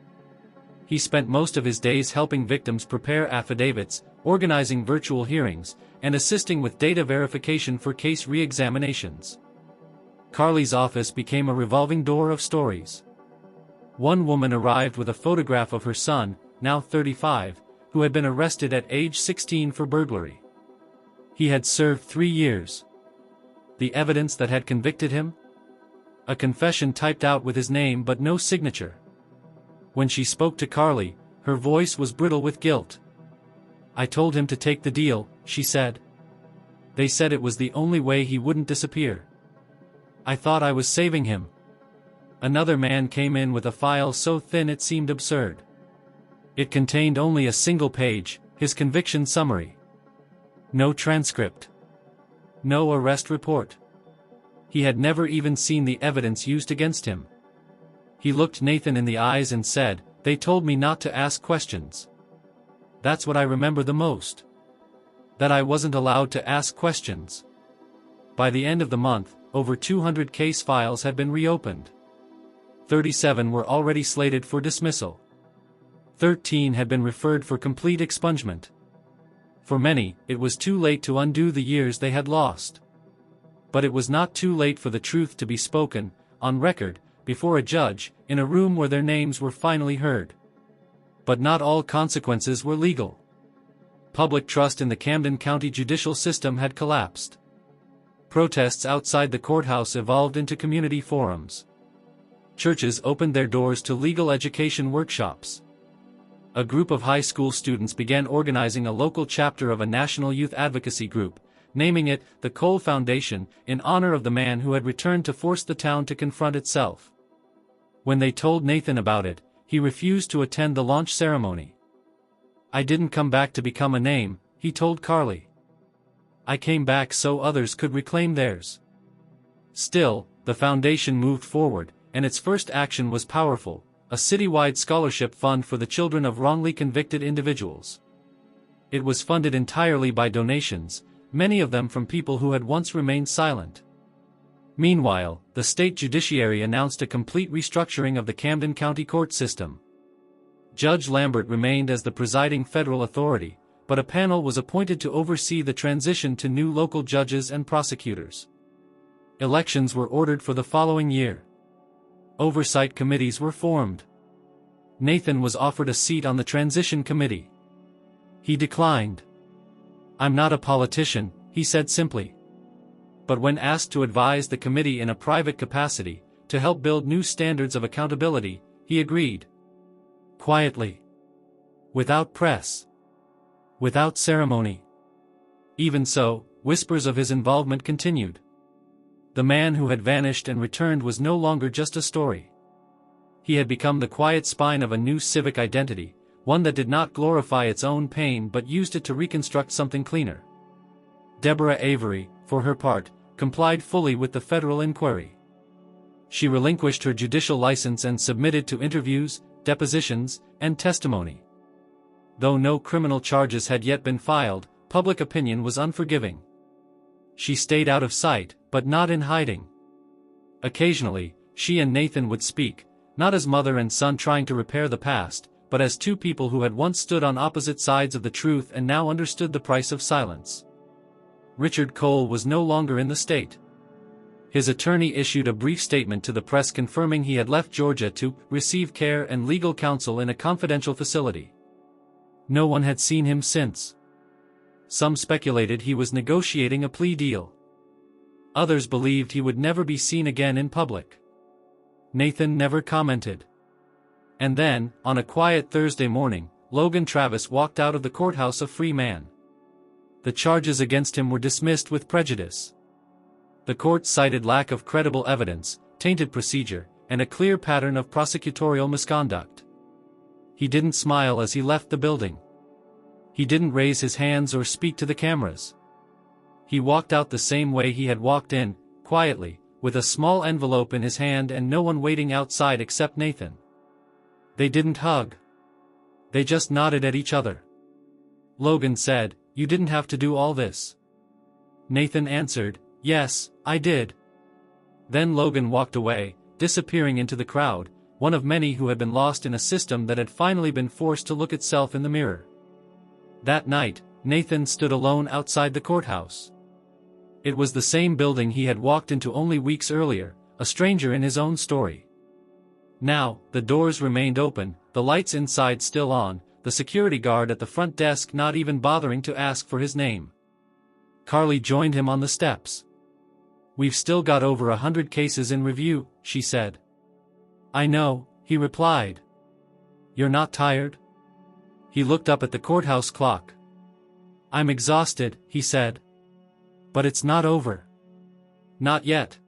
Speaker 1: He spent most of his days helping victims prepare affidavits, organizing virtual hearings, and assisting with data verification for case re-examinations. Carly's office became a revolving door of stories. One woman arrived with a photograph of her son, now 35, who had been arrested at age 16 for burglary. He had served 3 years. The evidence that had convicted him? A confession typed out with his name but no signature. When she spoke to Carly, her voice was brittle with guilt. "I told him to take the deal," she said. "They said it was the only way he wouldn't disappear. I thought I was saving him." Another man came in with a file so thin it seemed absurd. It contained only a single page, his conviction summary. No transcript. No arrest report. He had never even seen the evidence used against him. He looked Nathan in the eyes and said, "They told me not to ask questions. That's what I remember the most. That I wasn't allowed to ask questions." By the end of the month, over 200 case files had been reopened. 37 were already slated for dismissal. 13 had been referred for complete expungement. For many, it was too late to undo the years they had lost. But it was not too late for the truth to be spoken, on record, before a judge, in a room where their names were finally heard. But not all consequences were legal. Public trust in the Camden County judicial system had collapsed. Protests outside the courthouse evolved into community forums. Churches opened their doors to legal education workshops. A group of high school students began organizing a local chapter of a national youth advocacy group, naming it the Cole Foundation, in honor of the man who had returned to force the town to confront itself. When they told Nathan about it, he refused to attend the launch ceremony. "I didn't come back to become a name," he told Carly. "I came back so others could reclaim theirs." Still, the foundation moved forward, and its first action was powerful: a citywide scholarship fund for the children of wrongly convicted individuals. It was funded entirely by donations, many of them from people who had once remained silent. Meanwhile, the state judiciary announced a complete restructuring of the Camden County court system. Judge Lambert remained as the presiding federal authority, but a panel was appointed to oversee the transition to new local judges and prosecutors. Elections were ordered for the following year. Oversight committees were formed. Nathan was offered a seat on the transition committee. He declined. "I'm not a politician," he said simply. But when asked to advise the committee in a private capacity, to help build new standards of accountability, he agreed. Quietly. Without press. Without ceremony. Even so, whispers of his involvement continued. The man who had vanished and returned was no longer just a story. He had become the quiet spine of a new civic identity, one that did not glorify its own pain but used it to reconstruct something cleaner. Deborah Avery, for her part, complied fully with the federal inquiry. She relinquished her judicial license and submitted to interviews, depositions, and testimony. Though no criminal charges had yet been filed, public opinion was unforgiving. She stayed out of sight, but not in hiding. Occasionally, she and Nathan would speak, not as mother and son trying to repair the past, but as two people who had once stood on opposite sides of the truth and now understood the price of silence. Richard Cole was no longer in the state. His attorney issued a brief statement to the press confirming he had left Georgia to receive care and legal counsel in a confidential facility. No one had seen him since. Some speculated he was negotiating a plea deal. Others believed he would never be seen again in public. Nathan never commented. And then, on a quiet Thursday morning, Logan Travis walked out of the courthouse a free man. The charges against him were dismissed with prejudice. The court cited lack of credible evidence, tainted procedure, and a clear pattern of prosecutorial misconduct. He didn't smile as he left the building. He didn't raise his hands or speak to the cameras. He walked out the same way he had walked in, quietly, with a small envelope in his hand and no one waiting outside except Nathan. They didn't hug. They just nodded at each other. Logan said, "You didn't have to do all this." Nathan answered, "Yes, I did." Then Logan walked away, disappearing into the crowd, one of many who had been lost in a system that had finally been forced to look itself in the mirror. That night, Nathan stood alone outside the courthouse. It was the same building he had walked into only weeks earlier, a stranger in his own story. Now, the doors remained open, the lights inside still on, the security guard at the front desk not even bothering to ask for his name. Carly joined him on the steps. "We've still got over 100 cases in review," she said. "I know," he replied. "You're not tired?" He looked up at the courthouse clock. "I'm exhausted," he said. "But it's not over." "Not yet."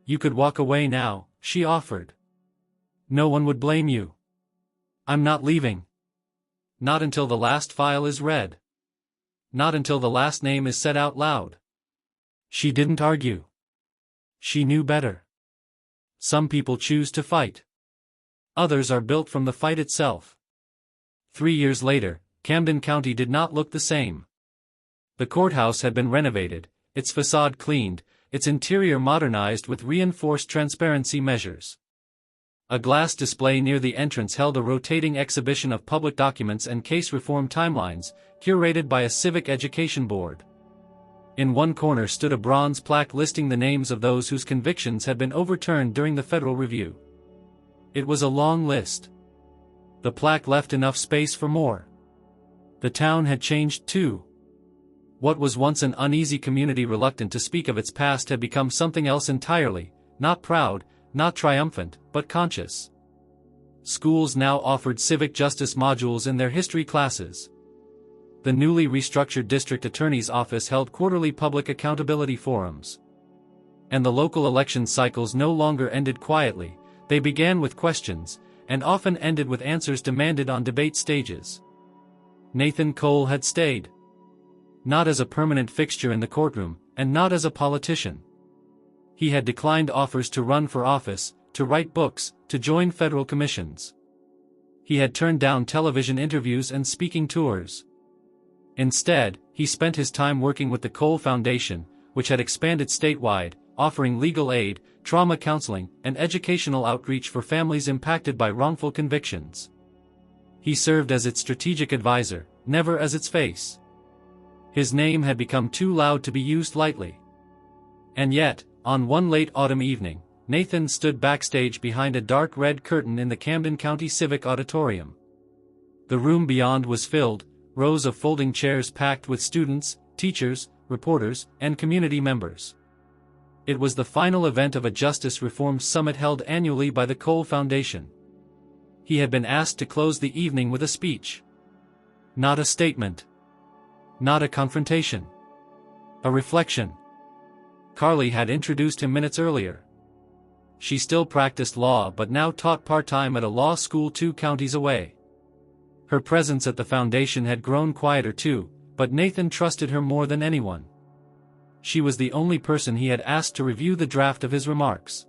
Speaker 1: "You could walk away now," she offered. "No one would blame you." "I'm not leaving. Not until the last file is read. Not until the last name is said out loud." She didn't argue. She knew better. Some people choose to fight. Others are built from the fight itself. 3 years later, Camden County did not look the same. The courthouse had been renovated, its facade cleaned, its interior modernized with reinforced transparency measures. A glass display near the entrance held a rotating exhibition of public documents and case reform timelines, curated by a civic education board. In one corner stood a bronze plaque listing the names of those whose convictions had been overturned during the federal review. It was a long list. The plaque left enough space for more. The town had changed too. What was once an uneasy community reluctant to speak of its past had become something else entirely, not proud, not triumphant, but conscious. Schools now offered civic justice modules in their history classes. The newly restructured district attorney's office held quarterly public accountability forums. And the local election cycles no longer ended quietly, they began with questions, and often ended with answers demanded on debate stages. Nathan Cole had stayed. Not as a permanent fixture in the courtroom, and not as a politician. He had declined offers to run for office, to write books, to join federal commissions. He had turned down television interviews and speaking tours. Instead, he spent his time working with the Cole Foundation, which had expanded statewide, offering legal aid, trauma counseling, and educational outreach for families impacted by wrongful convictions. He served as its strategic advisor, never as its face. His name had become too loud to be used lightly. And yet, on one late autumn evening, Nathan stood backstage behind a dark red curtain in the Camden County Civic Auditorium. The room beyond was filled, rows of folding chairs packed with students, teachers, reporters, and community members. It was the final event of a justice reform summit held annually by the Cole Foundation. He had been asked to close the evening with a speech. Not a statement. Not a confrontation. A reflection. Carly had introduced him minutes earlier. She still practiced law but now taught part-time at a law school 2 counties away. Her presence at the foundation had grown quieter too, but Nathan trusted her more than anyone. She was the only person he had asked to review the draft of his remarks.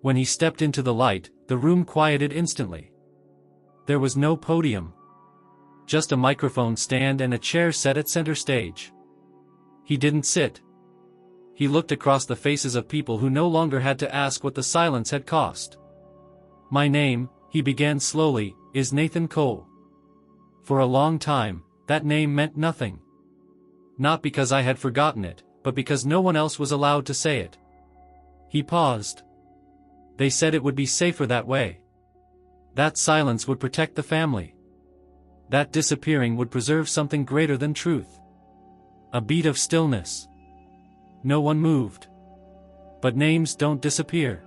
Speaker 1: When he stepped into the light, the room quieted instantly. There was no podium. Just a microphone stand and a chair set at center stage. He didn't sit. He looked across the faces of people who no longer had to ask what the silence had cost. "My name," he began slowly, "is Nathan Cole." For a long time, that name meant nothing. Not because I had forgotten it, but because no one else was allowed to say it. He paused. They said it would be safer that way. That silence would protect the family. That disappearing would preserve something greater than truth. A beat of stillness. No one moved. But names don't disappear.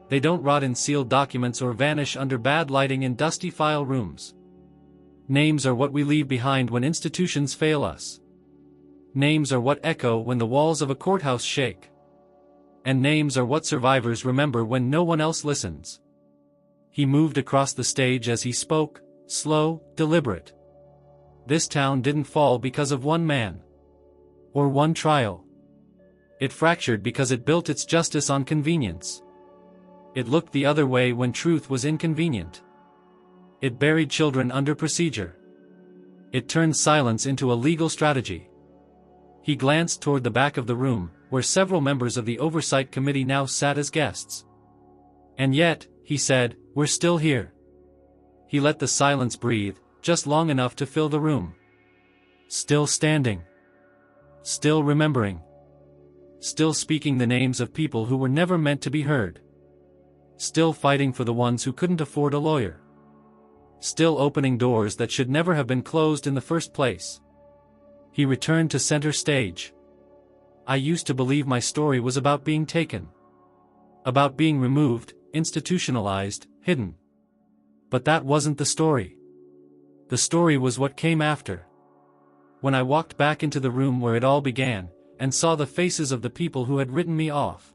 Speaker 1: They don't rot in sealed documents or vanish under bad lighting in dusty file rooms. Names are what we leave behind when institutions fail us. Names are what echo when the walls of a courthouse shake. And names are what survivors remember when no one else listens. He moved across the stage as he spoke, slow, deliberate. This town didn't fall because of one man. Or one trial. It fractured because it built its justice on convenience. It looked the other way when truth was inconvenient. It buried children under procedure. It turned silence into a legal strategy. He glanced toward the back of the room, where several members of the Oversight Committee now sat as guests. And yet, he said, we're still here. He let the silence breathe, just long enough to fill the room. Still standing. Still remembering. Still speaking the names of people who were never meant to be heard. Still fighting for the ones who couldn't afford a lawyer. Still opening doors that should never have been closed in the first place. He returned to center stage. I used to believe my story was about being taken. About being removed, institutionalized, hidden. But that wasn't the story. The story was what came after. When I walked back into the room where it all began, and saw the faces of the people who had written me off.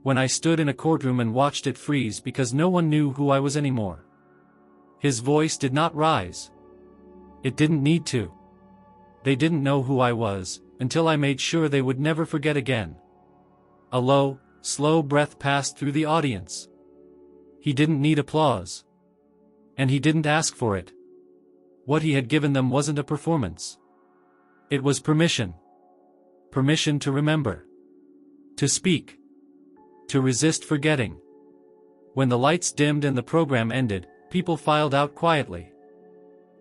Speaker 1: When I stood in a courtroom and watched it freeze because no one knew who I was anymore. His voice did not rise. It didn't need to. They didn't know who I was, until I made sure they would never forget again. A low, slow breath passed through the audience. He didn't need applause. And he didn't ask for it. What he had given them wasn't a performance. It was permission. Permission to remember. To speak. To resist forgetting. When the lights dimmed and the program ended, people filed out quietly.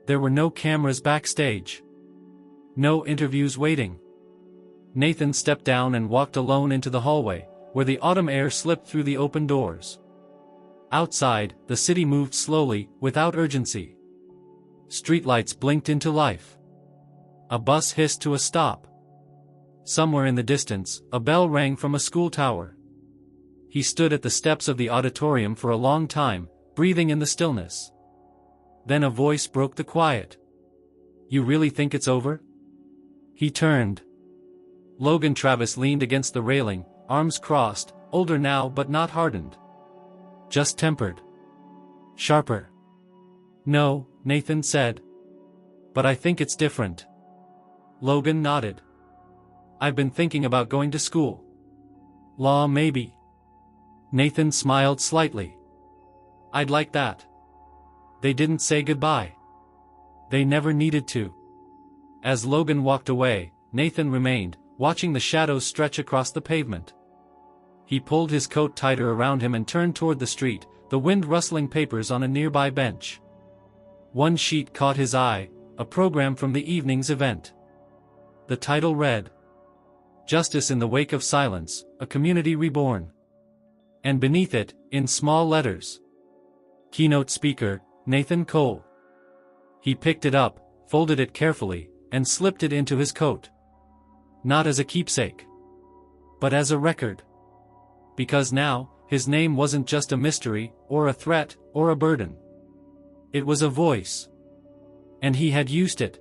Speaker 1: There were no cameras backstage. No interviews waiting. Nathan stepped down and walked alone into the hallway, where the autumn air slipped through the open doors. Outside, the city moved slowly, without urgency. Streetlights blinked into life. A bus hissed to a stop. Somewhere in the distance, a bell rang from a school tower. He stood at the steps of the auditorium for a long time, breathing in the stillness. Then a voice broke the quiet. You really think it's over? He turned. Logan Travis leaned against the railing, arms crossed, older now but not hardened. Just tempered. Sharper. No, Nathan said. But I think it's different. Logan nodded. I've been thinking about going to school. Law maybe. Nathan smiled slightly. I'd like that. They didn't say goodbye. They never needed to. As Logan walked away, Nathan remained, watching the shadows stretch across the pavement. He pulled his coat tighter around him and turned toward the street, the wind rustling papers on a nearby bench. One sheet caught his eye, a program from the evening's event. The title read, Justice in the Wake of Silence, A Community Reborn. And beneath it, in small letters, keynote speaker, Nathan Cole. He picked it up, folded it carefully, and slipped it into his coat. Not as a keepsake, but as a record. Because now, his name wasn't just a mystery, or a threat, or a burden. It was a voice. And he had used it.